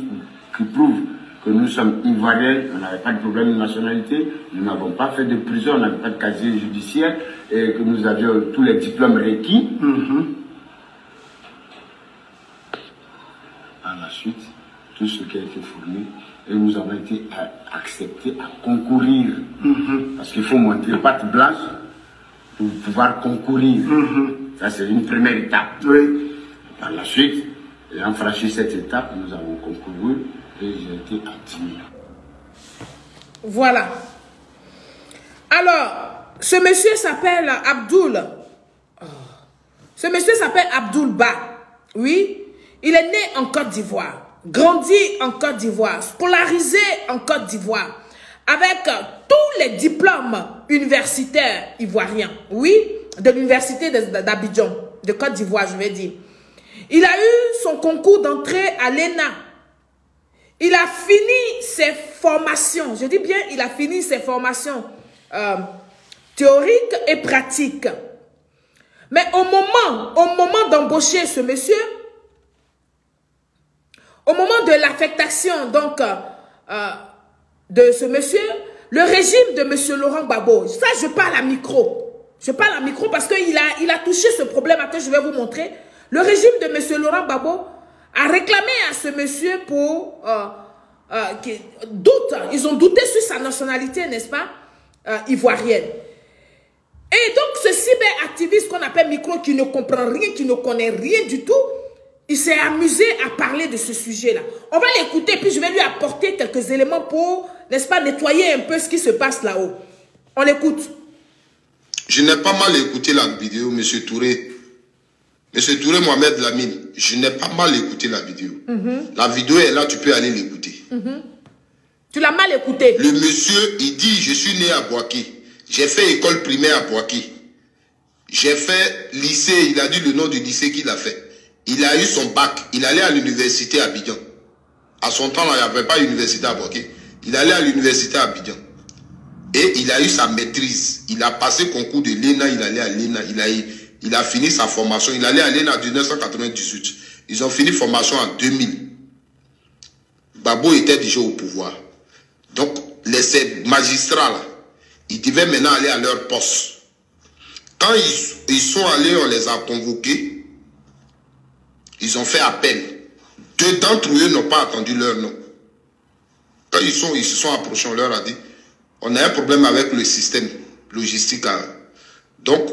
qui prouvent que nous sommes ivoiriens, on n'avait pas de problème de nationalité, nous n'avons pas fait de prison, on n'avait pas de casier judiciaire, et que nous avions tous les diplômes requis. À la suite, tout ce qui a été fourni, et nous avons été acceptés à concourir. Parce qu'il faut montrer patte blanche pour pouvoir concourir. Ça, c'est une première étape. Par la suite, ayant franchi cette étape, nous avons concouru. Et j'ai été admis. Voilà. Alors, ce monsieur s'appelle Abdoul. Ce monsieur s'appelle Abdoul Ba. Oui. Il est né en Côte d'Ivoire. Grandi en Côte d'Ivoire. Scolarisé en Côte d'Ivoire. Avec tous les diplômes universitaires ivoiriens. Oui. De l'université d'Abidjan. De Côte d'Ivoire, je vais dire. Il a eu son concours d'entrée à l'ENA. Il a fini ses formations, je dis bien, il a fini ses formations théoriques et pratiques. Mais au moment d'embaucher ce monsieur, au moment de l'affectation donc de ce monsieur, le régime de monsieur Laurent Gbagbo, ça je parle à micro. Je parle à micro parce qu'il a touché ce problème que je vais vous montrer. Le régime de monsieur Laurent Gbagbo a réclamé à ce monsieur pour ils ont douté sur sa nationalité, n'est-ce pas, ivoirienne. Et donc ce cyberactiviste qu'on appelle micro, qui ne comprend rien, qui ne connaît rien du tout, il s'est amusé à parler de ce sujet-là. On va l'écouter, puis je vais lui apporter quelques éléments pour, n'est-ce pas, nettoyer un peu ce qui se passe là-haut. On l'écoute. Je n'ai pas mal écouté la vidéo, M. Touré. Monsieur Touré Mohamed Lamine, je n'ai pas mal écouté la vidéo. La vidéo est là, tu peux aller l'écouter. Tu l'as mal écouté. Le monsieur, il dit, je suis né à Boaké. J'ai fait école primaire à Boaké. J'ai fait lycée, il a dit le nom du lycée qu'il a fait. Il a eu son bac, il allait à l'université à Abidjan. À son temps, là, il n'y avait pas d'université à Boaké. Il allait à l'université à Abidjan. Et il a eu sa maîtrise. Il a passé concours de l'ENA, il allait à l'ENA. Il a fini sa formation. Il allait à l'ENA en 1998. Ils ont fini formation en 2000. Gbagbo était déjà au pouvoir. Donc, ces magistrats-là, ils devaient maintenant aller à leur poste. Quand ils sont allés, on les a convoqués. Ils ont fait appel. 2 d'entre eux n'ont pas attendu leur nom. Quand ils se sont approchés, on leur a dit, on a un problème avec le système logistique. Donc,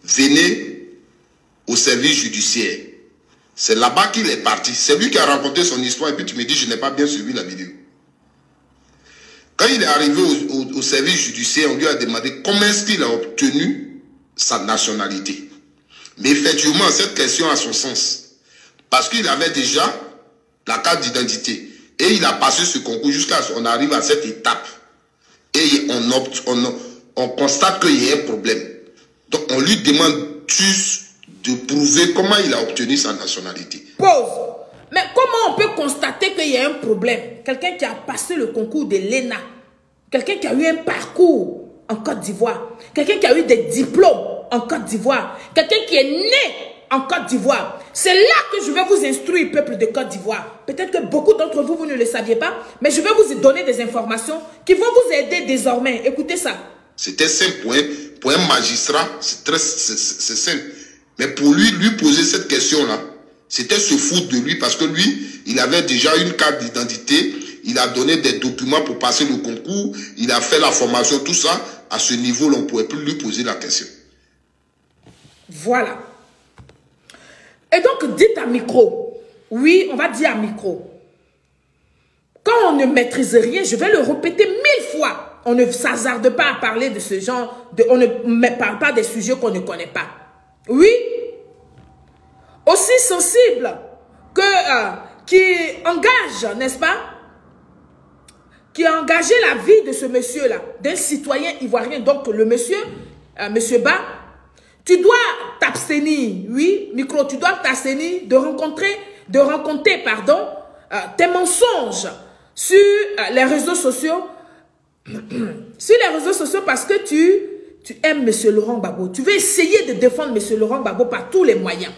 venez au service judiciaire. C'est là-bas qu'il est parti. C'est lui qui a raconté son histoire et puis tu me dis, je n'ai pas bien suivi la vidéo. Quand il est arrivé au service judiciaire, on lui a demandé comment est-ce qu'il a obtenu sa nationalité. Mais effectivement, cette question a son sens. Parce qu'il avait déjà la carte d'identité. Et il a passé ce concours jusqu'à ce qu'on arrive à cette étape. Et on constate qu'il y a un problème. Donc on lui demande juste de prouver comment il a obtenu sa nationalité. Pause. Mais comment on peut constater qu'il y a un problème? Quelqu'un qui a passé le concours de l'ENA, quelqu'un qui a eu un parcours en Côte d'Ivoire, quelqu'un qui a eu des diplômes en Côte d'Ivoire, quelqu'un qui est né en Côte d'Ivoire. C'est là que je vais vous instruire, peuple de Côte d'Ivoire. Peut-être que beaucoup d'entre vous, vous ne le saviez pas, mais je vais vous donner des informations qui vont vous aider désormais. Écoutez ça. C'était simple pour un magistrat, c'est simple. Mais pour lui poser cette question-là, c'était se foutre de lui parce que lui, il avait déjà une carte d'identité, il a donné des documents pour passer le concours, il a fait la formation, tout ça. À ce niveau-là, on ne pouvait plus lui poser la question. Voilà. Et donc, dites à micro. Oui, on va dire à micro. Quand on ne maîtrise rien, je vais le répéter 1000 fois. On ne s'hasarde pas à parler de ce genre, on ne parle pas des sujets qu'on ne connaît pas. Oui, aussi sensible que qui engage, n'est-ce pas, qui a engagé la vie de ce monsieur-là, d'un citoyen ivoirien. Donc le monsieur, monsieur Ba, tu dois t'abstenir, oui, micro, tu dois t'abstenir de rencontrer, pardon, tes mensonges sur les réseaux sociaux, parce que tu aimes M. Laurent Gbagbo. Tu veux essayer de défendre M. Laurent Gbagbo par tous les moyens.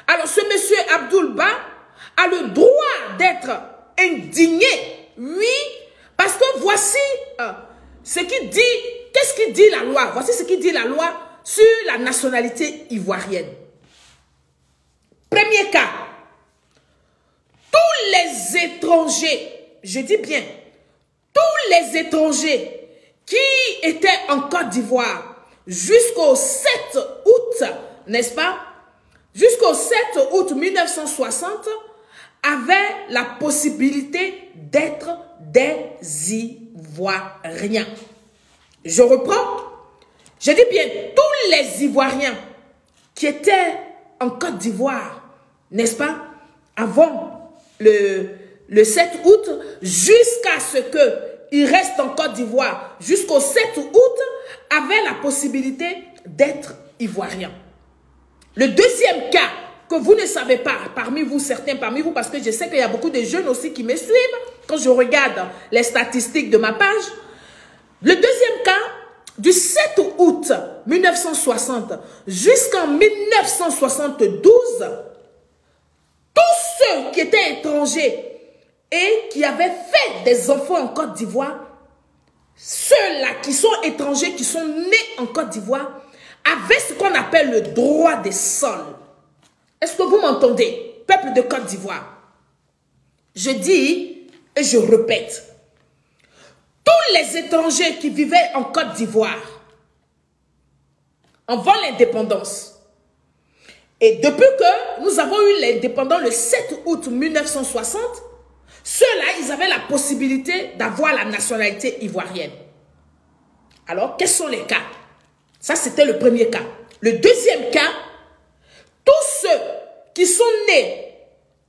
Alors, ce monsieur Abdoul Ba a le droit d'être indigné. Oui, parce que voici ce qu'il dit. Qu'est-ce qu'il dit la loi? Voici ce qu'il dit la loi sur la nationalité ivoirienne. Premier cas. Tous les étrangers, je dis bien, tous les étrangers qui était en Côte d'Ivoire jusqu'au 7 août, n'est-ce pas? Jusqu'au 7 août 1960, avaient la possibilité d'être des Ivoiriens. Je reprends. Je dis bien, tous les Ivoiriens qui étaient en Côte d'Ivoire, n'est-ce pas? Avant le 7 août, jusqu'à ce que il reste en Côte d'Ivoire jusqu'au 7 août, avait la possibilité d'être ivoirien. Le deuxième cas que vous ne savez pas, parmi vous, certains parmi vous, parce que je sais qu'il y a beaucoup de jeunes aussi qui me suivent, quand je regarde les statistiques de ma page, le deuxième cas, du 7 août 1960 jusqu'en 1972, tous ceux qui étaient étrangers et qui avaient fait des enfants en Côte d'Ivoire, ceux-là qui sont étrangers, qui sont nés en Côte d'Ivoire, avaient ce qu'on appelle le droit des sols. Est-ce que vous m'entendez, peuple de Côte d'Ivoire? Je dis et je répète, tous les étrangers qui vivaient en Côte d'Ivoire avant l'indépendance, et depuis que nous avons eu l'indépendance le 7 août 1960, ceux-là, ils avaient la possibilité d'avoir la nationalité ivoirienne. Alors, quels sont les cas? Ça, c'était le premier cas. Le deuxième cas, tous ceux qui sont nés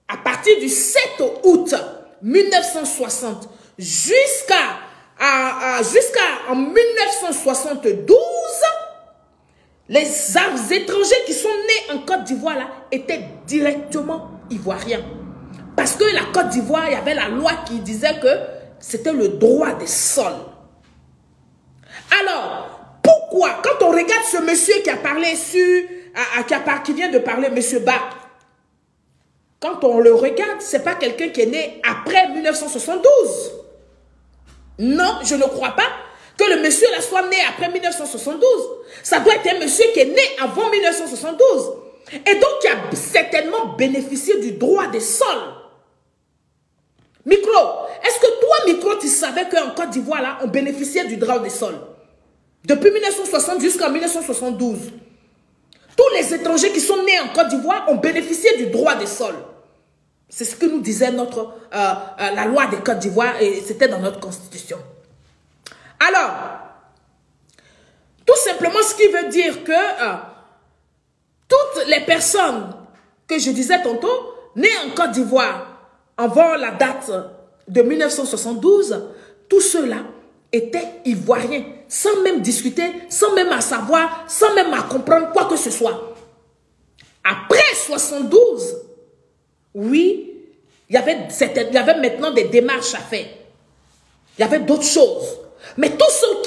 à partir du 7 août 1960 jusqu'en 1972, les étrangers qui sont nés en Côte d'Ivoire là étaient directement ivoiriens. Parce que la Côte d'Ivoire, il y avait la loi qui disait que c'était le droit des sols. Alors, pourquoi, quand on regarde ce monsieur qui a parlé sur, qui vient de parler, monsieur Ba, quand on le regarde, ce n'est pas quelqu'un qui est né après 1972. Non, je ne crois pas que le monsieur là soit né après 1972. Ça doit être un monsieur qui est né avant 1972. Et donc, il a certainement bénéficié du droit des sols. Micro, est-ce que toi, Micro, tu savais qu'en Côte d'Ivoire, là, on bénéficiait du droit des sols? Depuis 1960 jusqu'en 1972. Tous les étrangers qui sont nés en Côte d'Ivoire ont bénéficié du droit des sols. C'est ce que nous disait la loi de Côte d'Ivoire et c'était dans notre constitution. Alors, tout simplement, ce qui veut dire que toutes les personnes que je disais tantôt, nées en Côte d'Ivoire avant la date de 1972, tous ceux-là étaient ivoiriens, sans même discuter, sans même à savoir, sans même à comprendre quoi que ce soit. Après 72, oui, il y avait maintenant des démarches à faire. Il y avait d'autres choses. Mais tous ceux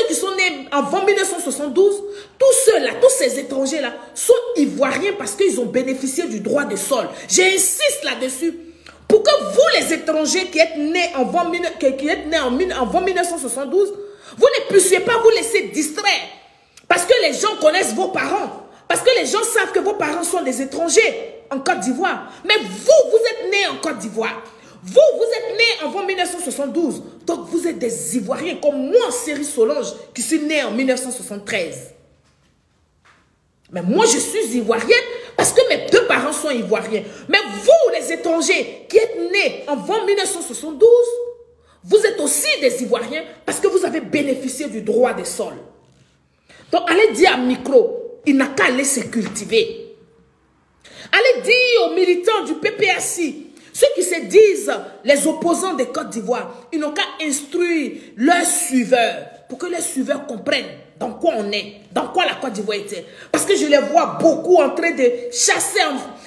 qui sont nés avant 1972, tous ceux-là, tous ces étrangers-là, sont ivoiriens parce qu'ils ont bénéficié du droit de sol. J'insiste là-dessus. Pour que vous, les étrangers qui êtes nés avant 1972, vous ne puissiez pas vous laisser distraire. Parce que les gens connaissent vos parents. Parce que les gens savent que vos parents sont des étrangers en Côte d'Ivoire. Mais vous, vous êtes nés en Côte d'Ivoire. Vous, vous êtes nés avant 1972. Donc, vous êtes des Ivoiriens comme moi, Série Solange, qui suis née en 1973. Mais moi, je suis Ivoirienne parce que mes deux parents sont Ivoiriens. Mais vous, les étrangers qui êtes nés avant 1972, vous êtes aussi des Ivoiriens parce que vous avez bénéficié du droit des sols. Donc, allez dire à Micro, il n'a qu'à aller se cultiver. Allez dire aux militants du PPACI, ceux qui se disent les opposants des Côte d'Ivoire, ils n'ont qu'à instruire leurs suiveurs pour que les suiveurs comprennent dans quoi on est, dans quoi la Côte d'Ivoire était. Parce que je les vois beaucoup en train de chasser,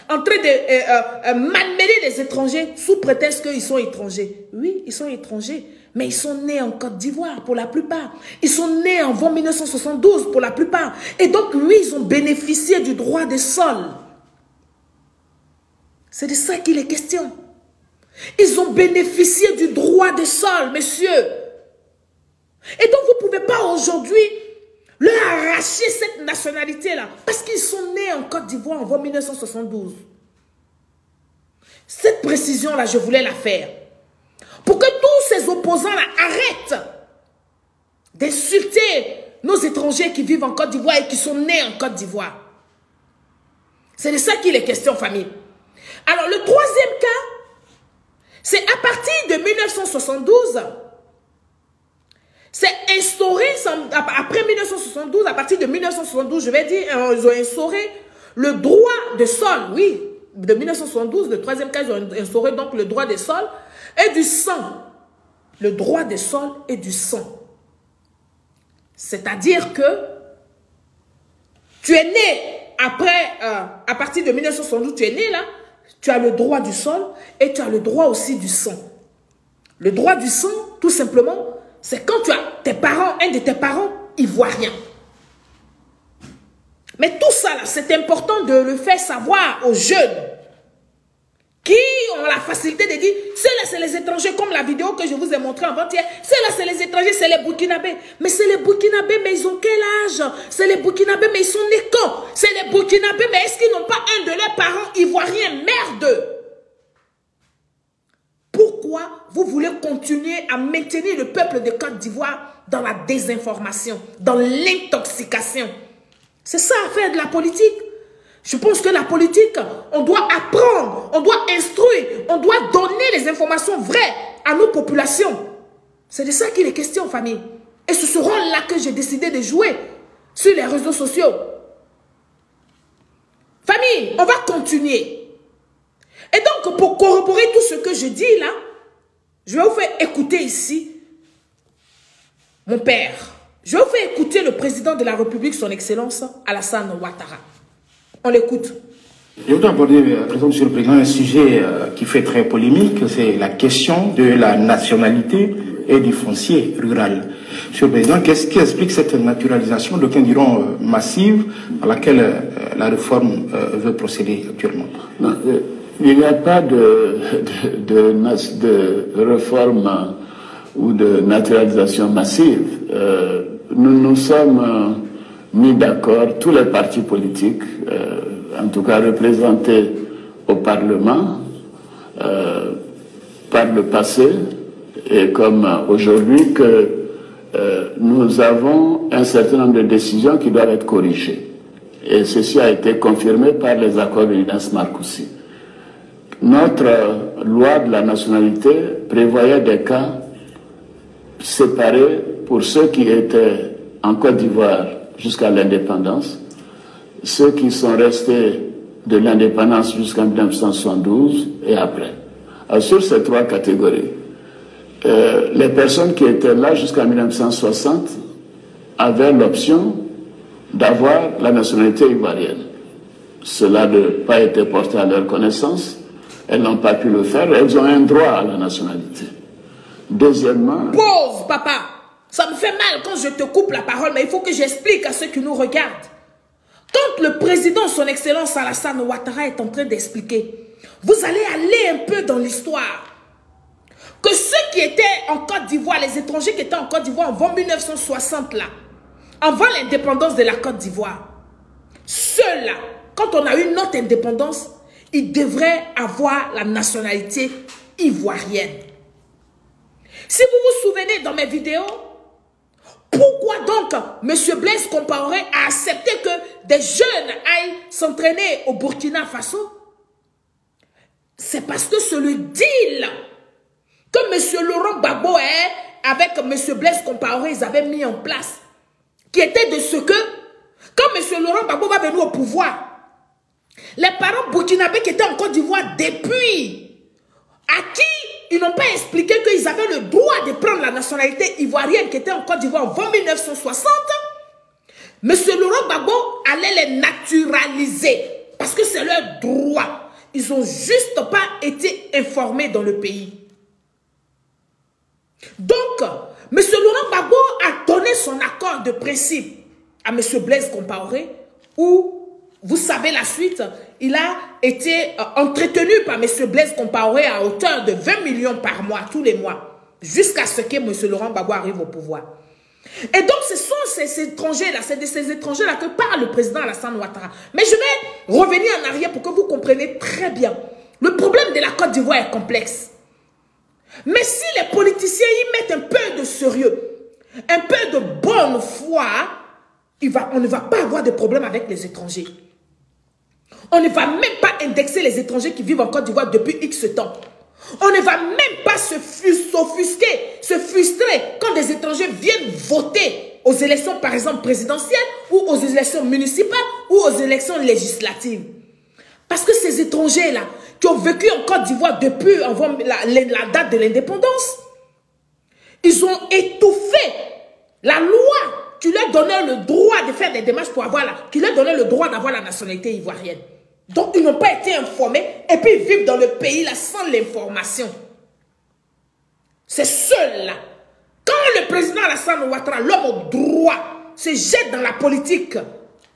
en train de malmener les étrangers sous prétexte qu'ils sont étrangers. Oui, ils sont étrangers, mais ils sont nés en Côte d'Ivoire pour la plupart. Ils sont nés avant 1972 pour la plupart. Et donc, oui, ils ont bénéficié du droit des sols. C'est de ça qu'il est question. Ils ont bénéficié du droit des sols, messieurs. Et donc, vous ne pouvez pas aujourd'hui leur arracher cette nationalité-là. Parce qu'ils sont nés en Côte d'Ivoire avant 1972. Cette précision-là, je voulais la faire. Pour que tous ces opposants-là arrêtent d'insulter nos étrangers qui vivent en Côte d'Ivoire et qui sont nés en Côte d'Ivoire. C'est de ça qu'il est question, famille. Alors, le troisième cas, c'est à partir de 1972, c'est instauré, après 1972, à partir de 1972, je vais dire, ils ont instauré le droit de sol, oui, de 1972, le troisième cas, ils ont instauré donc le droit des sols et du sang. Le droit des sols et du sang. C'est-à-dire que tu es né après, à partir de 1972, tu es né là, tu as le droit du sol et tu as le droit aussi du sang. Le droit du sang, tout simplement, c'est quand tu as tes parents, un de tes parents ivoiriens. Mais tout ça, c'est important de le faire savoir aux jeunes qui ont la facilité de dire, c'est là, c'est les étrangers, comme la vidéo que je vous ai montrée avant-hier. C'est là, c'est les étrangers, c'est les Burkinabés. Mais c'est les Burkinabés, mais ils ont quel âge? C'est les Burkinabés, mais ils sont nés quand? C'est les Burkinabés, mais est-ce qu'ils n'ont pas un de leurs parents ivoiriens? Merde! Pourquoi vous voulez continuer à maintenir le peuple de Côte d'Ivoire dans la désinformation, dans l'intoxication? C'est ça, faire de la politique. Je pense que la politique, on doit apprendre, on doit instruire, on doit donner les informations vraies à nos populations. C'est de ça qu'il est question, famille. Et c'est ce rôle-là que j'ai décidé de jouer sur les réseaux sociaux. Famille, on va continuer. Et donc, pour corroborer tout ce que je dis là, je vais vous faire écouter ici mon père. Je vais vous faire écouter le président de la République, son Excellence, Alassane Ouattara. On l'écoute. Je voudrais aborder, Monsieur le Président, un sujet qui fait très polémique, c'est la question de la nationalité et du foncier rural. Monsieur le Président, qu'est-ce qui explique cette naturalisation, d'aucuns diront massive, à laquelle la réforme veut procéder actuellement? Non, il n'y a pas de réforme ou de naturalisation massive. Nous nous sommes mis d'accord, tous les partis politiques, en tout cas représenté au Parlement par le passé, et comme aujourd'hui que nous avons un certain nombre de décisions qui doivent être corrigées. Et ceci a été confirmé par les accords de Inas Marcoussi. Notre loi de la nationalité prévoyait des cas séparés pour ceux qui étaient en Côte d'Ivoire jusqu'à l'indépendance, ceux qui sont restés de l'indépendance jusqu'en 1972 et après. Alors, sur ces trois catégories, les personnes qui étaient là jusqu'en 1960 avaient l'option d'avoir la nationalité ivoirienne. Cela n'a pas été porté à leur connaissance, elles n'ont pas pu le faire, elles ont un droit à la nationalité. Deuxièmement... Pause, papa! Ça me fait mal quand je te coupe la parole, mais il faut que j'explique à ceux qui nous regardent. Quand le président, son excellence Alassane Ouattara, est en train d'expliquer, vous allez aller un peu dans l'histoire. Que ceux qui étaient en Côte d'Ivoire, les étrangers qui étaient en Côte d'Ivoire avant 1960 là, avant l'indépendance de la Côte d'Ivoire, ceux-là, quand on a eu notre indépendance, ils devraient avoir la nationalité ivoirienne. Si vous vous souvenez dans mes vidéos, pourquoi donc M. Blaise Compaoré a accepté que des jeunes aillent s'entraîner au Burkina Faso? C'est parce que c'est le deal que M. Laurent Gbagbo avec M. Blaise Compaoré, ils avaient mis en place, qui était de ce que, quand M. Laurent Gbagbo va venir au pouvoir, les parents burkinabés qui étaient en Côte d'Ivoire depuis, à qui ils n'ont pas expliqué qu'ils avaient le droit de prendre la nationalité ivoirienne qui était en Côte d'Ivoire avant 1960, M. Laurent Gbagbo allait les naturaliser parce que c'est leur droit. Ils n'ont juste pas été informés dans le pays. Donc, M. Laurent Gbagbo a donné son accord de principe à M. Blaise Compaoré où, vous savez la suite, il a été entretenu par M. Blaise Compaoré à hauteur de 20 millions par mois, tous les mois, jusqu'à ce que M. Laurent Gbagbo arrive au pouvoir. Et donc, ce sont ces étrangers-là, c'est de ces étrangers-là que parle le président Alassane Ouattara. Mais je vais revenir en arrière pour que vous compreniez très bien. Le problème de la Côte d'Ivoire est complexe. Mais si les politiciens y mettent un peu de sérieux, un peu de bonne foi, on ne va pas avoir de problème avec les étrangers. On ne va même pas indexer les étrangers qui vivent en Côte d'Ivoire depuis X temps. On ne va même pas se frustrer quand des étrangers viennent voter aux élections, par exemple, présidentielles ou aux élections municipales ou aux élections législatives. Parce que ces étrangers-là, qui ont vécu en Côte d'Ivoire depuis avant la date de l'indépendance, ils ont étouffé la loi qui leur donnait le droit de faire des démarches pour avoir qui leur donnait le droit d'avoir la nationalité ivoirienne. Donc, ils n'ont pas été informés et puis ils vivent dans le pays là sans l'information. C'est ceux-là. Quand le président Alassane Ouattara, l'homme au droit, se jette dans la politique,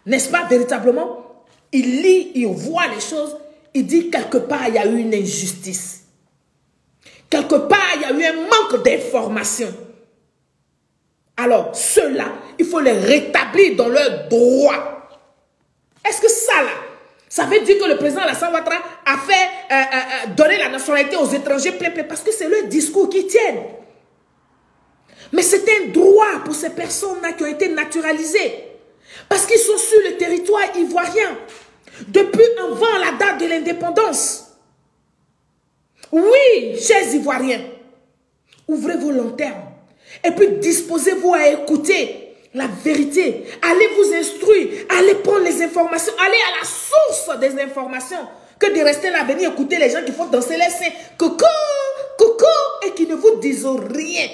n'est-ce pas véritablement? Il lit, il voit les choses, il dit quelque part il y a eu une injustice. Quelque part il y a eu un manque d'information. Alors, ceux-là, il faut les rétablir dans leurs droits. Est-ce que ça là, ça veut dire que le président Alassane Ouattara a fait donner la nationalité aux étrangers plein parce que c'est le discours qui tiennent. Mais c'est un droit pour ces personnes-là qui ont été naturalisées. Parce qu'ils sont sur le territoire ivoirien depuis avant la date de l'indépendance. Oui, chers Ivoiriens, ouvrez vos lanternes et puis disposez-vous à écouter la vérité. Allez vous instruire, allez prendre les informations, allez à la source des informations, que de rester là, venir écouter les gens qui font danser les seins, coucou, coucou, et qui ne vous disent rien.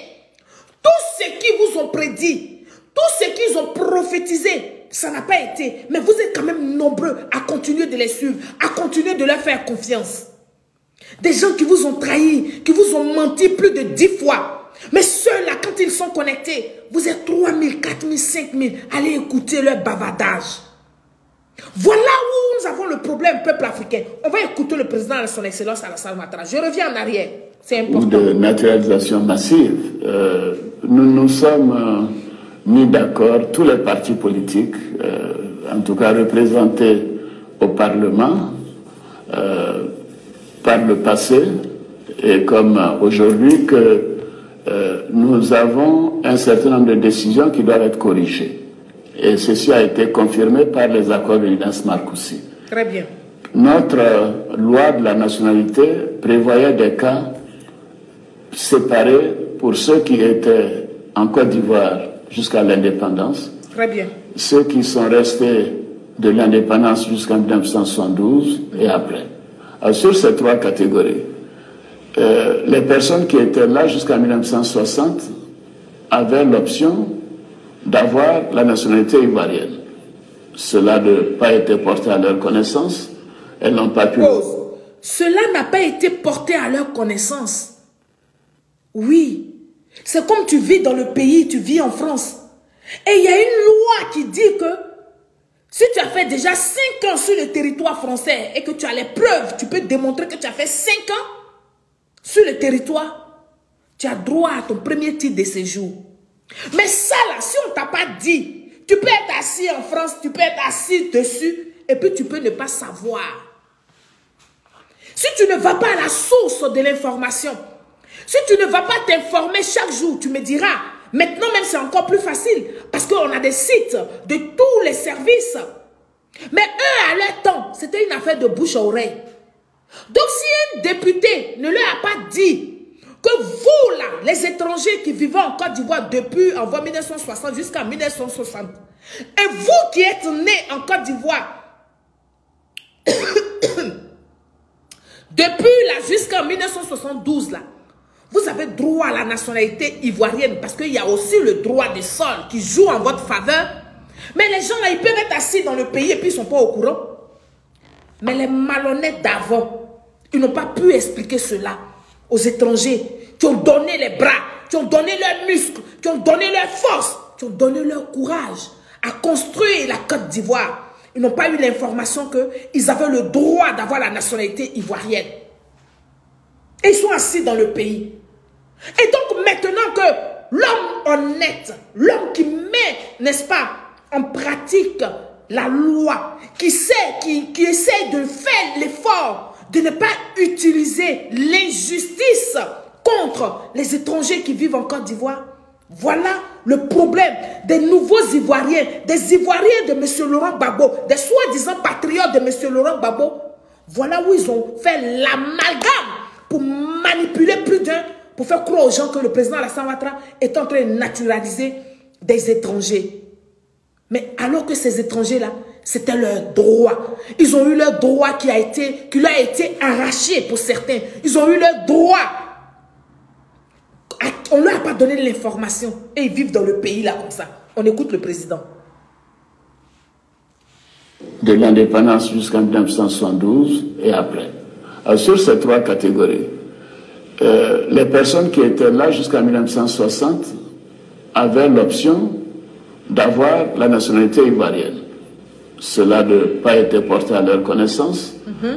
Tout ce qu'ils vous ont prédit, tout ce qu'ils ont prophétisé, ça n'a pas été. Mais vous êtes quand même nombreux à continuer de les suivre, à continuer de leur faire confiance. Des gens qui vous ont trahi, qui vous ont menti plus de 10 fois. Mais ceux-là, quand ils sont connectés, vous êtes 3 000, 4 000, 5 000. Allez écouter leur bavardage. Voilà où nous avons le problème, peuple africain. On va écouter le président de son excellence Alassane Ouattara. Je reviens en arrière. C'est important. Ou de naturalisation massive. Nous nous sommes mis d'accord, tous les partis politiques, en tout cas représentés au Parlement par le passé et comme aujourd'hui que nous avons un certain nombre de décisions qui doivent être corrigées. Et ceci a été confirmé par les accords de Nidas Marcoussis. Très bien. Notre loi de la nationalité prévoyait des cas séparés pour ceux qui étaient en Côte d'Ivoire jusqu'à l'indépendance. Très bien. Ceux qui sont restés de l'indépendance jusqu'en 1972 et après. Alors, sur ces trois catégories, les personnes qui étaient là jusqu'en 1960 avaient l'option d'avoir la nationalité ivoirienne. Cela n'a pas été porté à leur connaissance. Elles n'ont pas pu... Cela n'a pas été porté à leur connaissance. Oui. C'est comme tu vis dans le pays, tu vis en France. Et il y a une loi qui dit que si tu as fait déjà 5 ans sur le territoire français et que tu as les preuves, tu peux démontrer que tu as fait 5 ans sur le territoire, tu as droit à ton premier titre de séjour. Mais ça là, si on ne t'a pas dit, tu peux être assis en France, tu peux être assis dessus et puis tu peux ne pas savoir. Si tu ne vas pas à la source de l'information, si tu ne vas pas t'informer chaque jour, tu me diras, maintenant même c'est encore plus facile parce qu'on a des sites de tous les services. Mais eux, à leur temps, c'était une affaire de bouche à oreille. Donc si un député ne leur a pas dit que vous là, les étrangers qui vivent en Côte d'Ivoire depuis en 1960 jusqu'à 1960, et vous qui êtes nés en Côte d'Ivoire, depuis là jusqu'en 1972 là, vous avez droit à la nationalité ivoirienne parce qu'il y a aussi le droit du sol qui joue en votre faveur. Mais les gens là, ils peuvent être assis dans le pays et puis ils ne sont pas au courant. Mais les malhonnêtes d'avant, ils n'ont pas pu expliquer cela aux étrangers qui ont donné les bras, qui ont donné leurs muscles, qui ont donné leur force, qui ont donné leur courage à construire la Côte d'Ivoire. Ils n'ont pas eu l'information qu'ils avaient le droit d'avoir la nationalité ivoirienne. Et ils sont assis dans le pays. Et donc maintenant que l'homme honnête, l'homme qui met, n'est-ce pas, en pratique la loi, qui essaie de faire l'effort de ne pas utiliser l'injustice contre les étrangers qui vivent en Côte d'Ivoire. Voilà le problème des nouveaux Ivoiriens, des Ivoiriens de M. Laurent Gbagbo, des soi-disant patriotes de M. Laurent Gbagbo. Voilà où ils ont fait l'amalgame pour manipuler plus d'un, pour faire croire aux gens que le président Alassane Ouattara est en train de naturaliser des étrangers. Mais alors que ces étrangers-là, c'était leur droit. Ils ont eu leur droit qui leur a été arraché pour certains. Ils ont eu leur droit. On ne leur a pas donné l'information. Et ils vivent dans le pays là comme ça. On écoute le président. De l'indépendance jusqu'en 1972 et après. Alors, sur ces trois catégories, les personnes qui étaient là jusqu'en 1960 avaient l'option d'avoir la nationalité ivoirienne. Cela n'a pas été porté à leur connaissance.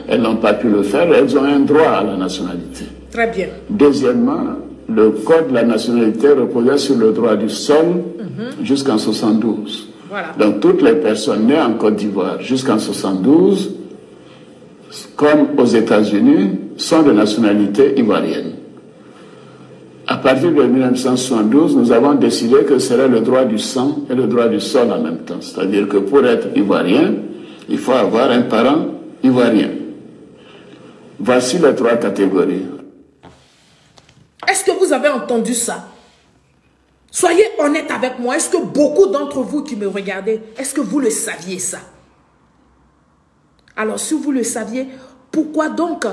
Elles n'ont pas pu le faire. Elles ont un droit à la nationalité. Très bien. Deuxièmement, le code de la nationalité reposait sur le droit du sol jusqu'en 1972. Voilà. Donc toutes les personnes nées en Côte d'Ivoire jusqu'en 1972, comme aux États-Unis, sont de nationalité ivoirienne. À partir de 1972, nous avons décidé que ce serait le droit du sang et le droit du sol en même temps. C'est-à-dire que pour être ivoirien, il faut avoir un parent ivoirien. Voici les trois catégories. Est-ce que vous avez entendu ça? Soyez honnête avec moi. Est-ce que beaucoup d'entre vous qui me regardez, est-ce que vous le saviez ça? Alors si vous le saviez, pourquoi donc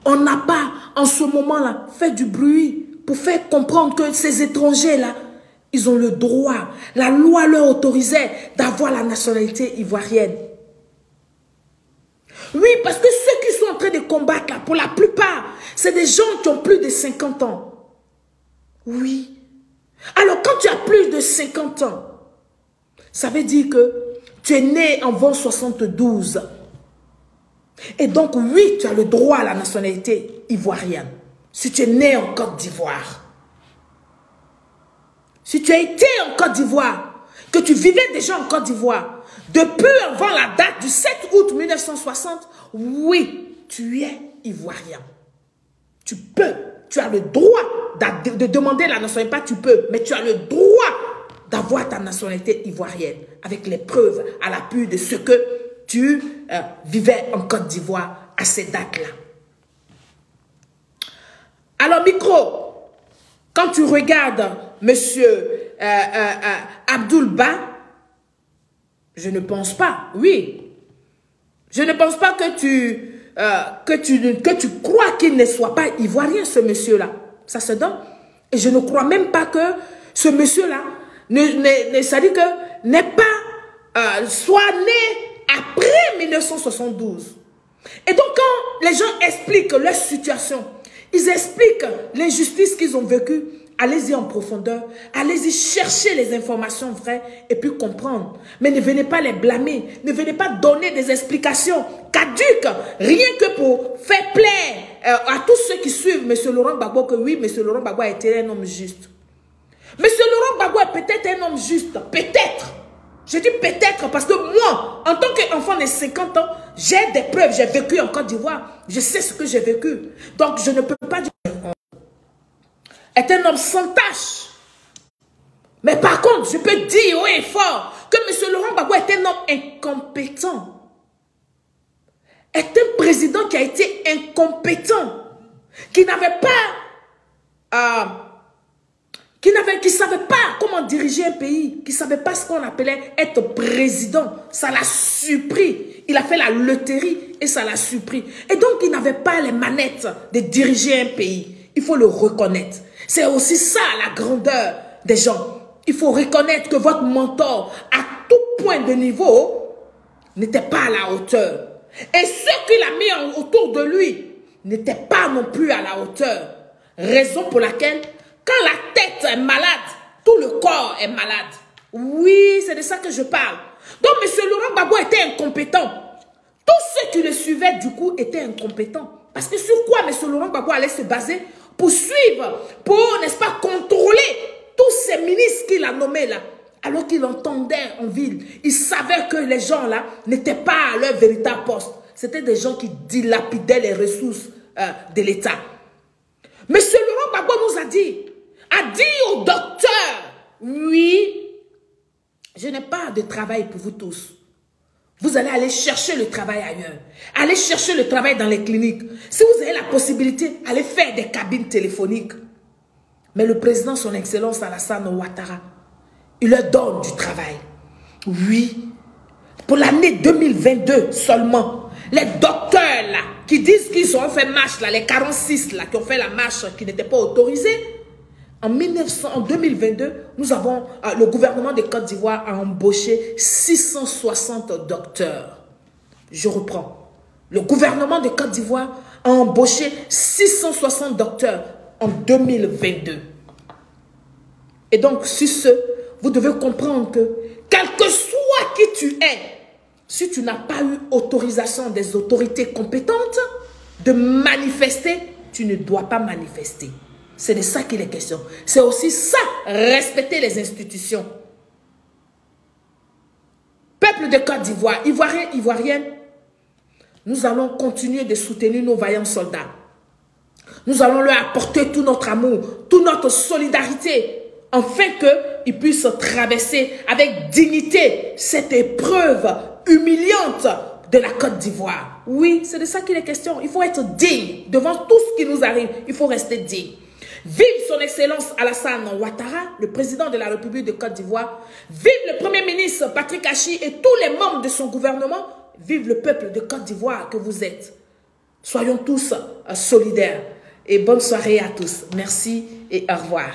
on n'a pas en ce moment-là fait du bruit pour faire comprendre que ces étrangers-là, ils ont le droit. La loi leur autorisait d'avoir la nationalité ivoirienne. Oui, parce que ceux qui sont en train de combattre là, pour la plupart, c'est des gens qui ont plus de 50 ans. Oui. Alors quand tu as plus de 50 ans, ça veut dire que tu es né en 1972. Et donc oui, tu as le droit à la nationalité ivoirienne. Si tu es né en Côte d'Ivoire. Si tu as été en Côte d'Ivoire, que tu vivais déjà en Côte d'Ivoire, depuis avant la date du 7 août 1960, oui, tu es ivoirien. Tu peux, tu as le droit de demander la nationalité, pas tu peux, mais tu as le droit d'avoir ta nationalité ivoirienne, avec les preuves à l'appui de ce que tu vivais en Côte d'Ivoire à ces dates-là. Alors, micro, quand tu regardes monsieur Abdoul Ba, je ne pense pas, oui, je ne pense pas que tu crois qu'il ne soit pas ivoirien, ce monsieur-là. Ça se donne. Et je ne crois même pas que ce monsieur-là, ça dit que n'est pas soit né après 1972. Et donc, quand les gens expliquent leur situation, ils expliquent l'injustice qu'ils ont vécue, allez-y en profondeur, allez-y chercher les informations vraies et puis comprendre. Mais ne venez pas les blâmer, ne venez pas donner des explications caduques, rien que pour faire plaire à tous ceux qui suivent M. Laurent Gbagbo que oui, M. Laurent Gbagbo a été un homme juste. M. Laurent Gbagbo est peut-être un homme juste, peut-être. Je dis peut-être parce que moi, en tant qu'enfant de 50 ans, j'ai des preuves, j'ai vécu en Côte d'Ivoire, je sais ce que j'ai vécu. Donc je ne peux pas dire est un homme sans tâche. Mais par contre, je peux dire haut et fort que M. Laurent Gbagbo est un homme incompétent. Est un président qui a été incompétent, qui n'avait pas, qui ne savait pas comment diriger un pays, qui ne savait pas ce qu'on appelait être président. Ça l'a surpris. Il a fait la loterie et ça l'a surpris. Et donc, il n'avait pas les manettes de diriger un pays. Il faut le reconnaître. C'est aussi ça la grandeur des gens. Il faut reconnaître que votre mentor, à tout point de niveau, n'était pas à la hauteur. Et ceux qu'il a mis autour de lui n'étaient pas non plus à la hauteur. Raison pour laquelle, quand la tête est malade, tout le corps est malade. Oui, c'est de ça que je parle. Donc, M. Laurent Gbagbo était incompétent. Tous ceux qui le suivaient, du coup, étaient incompétents. Parce que sur quoi M. Laurent Gbagbo allait se baser pour suivre, pour, n'est-ce pas, contrôler tous ces ministres qu'il a nommés là, alors qu'il entendait en ville. Il savait que les gens là n'étaient pas à leur véritable poste. C'était des gens qui dilapidaient les ressources de l'État. M. Laurent Gbagbo nous a dit au docteur, oui, je n'ai pas de travail pour vous tous. Vous allez aller chercher le travail ailleurs. Allez chercher le travail dans les cliniques. Si vous avez la possibilité, allez faire des cabines téléphoniques. Mais le président, son excellence Alassane Ouattara, il leur donne du travail. Oui. Pour l'année 2022 seulement, les docteurs là, qui disent qu'ils ont fait marche, là, les 46 là, qui ont fait la marche qui n'était pas autorisée, en 2022, nous avons, le gouvernement de Côte d'Ivoire a embauché 660 docteurs. Je reprends. Le gouvernement de Côte d'Ivoire a embauché 660 docteurs en 2022. Et donc, sur ce, vous devez comprendre que, quel que soit qui tu es, si tu n'as pas eu autorisation des autorités compétentes de manifester, tu ne dois pas manifester. C'est de ça qu'il est question. C'est aussi ça, respecter les institutions. Peuple de Côte d'Ivoire, Ivoiriens, Ivoiriennes, nous allons continuer de soutenir nos vaillants soldats. Nous allons leur apporter tout notre amour, toute notre solidarité, afin qu'ils puissent traverser avec dignité cette épreuve humiliante de la Côte d'Ivoire. Oui, c'est de ça qu'il est question. Il faut être digne devant tout ce qui nous arrive. Il faut rester digne. Vive son excellence Alassane Ouattara, le président de la République de Côte d'Ivoire. Vive le premier ministre Patrick Achi et tous les membres de son gouvernement. Vive le peuple de Côte d'Ivoire que vous êtes. Soyons tous solidaires. Et bonne soirée à tous. Merci et au revoir.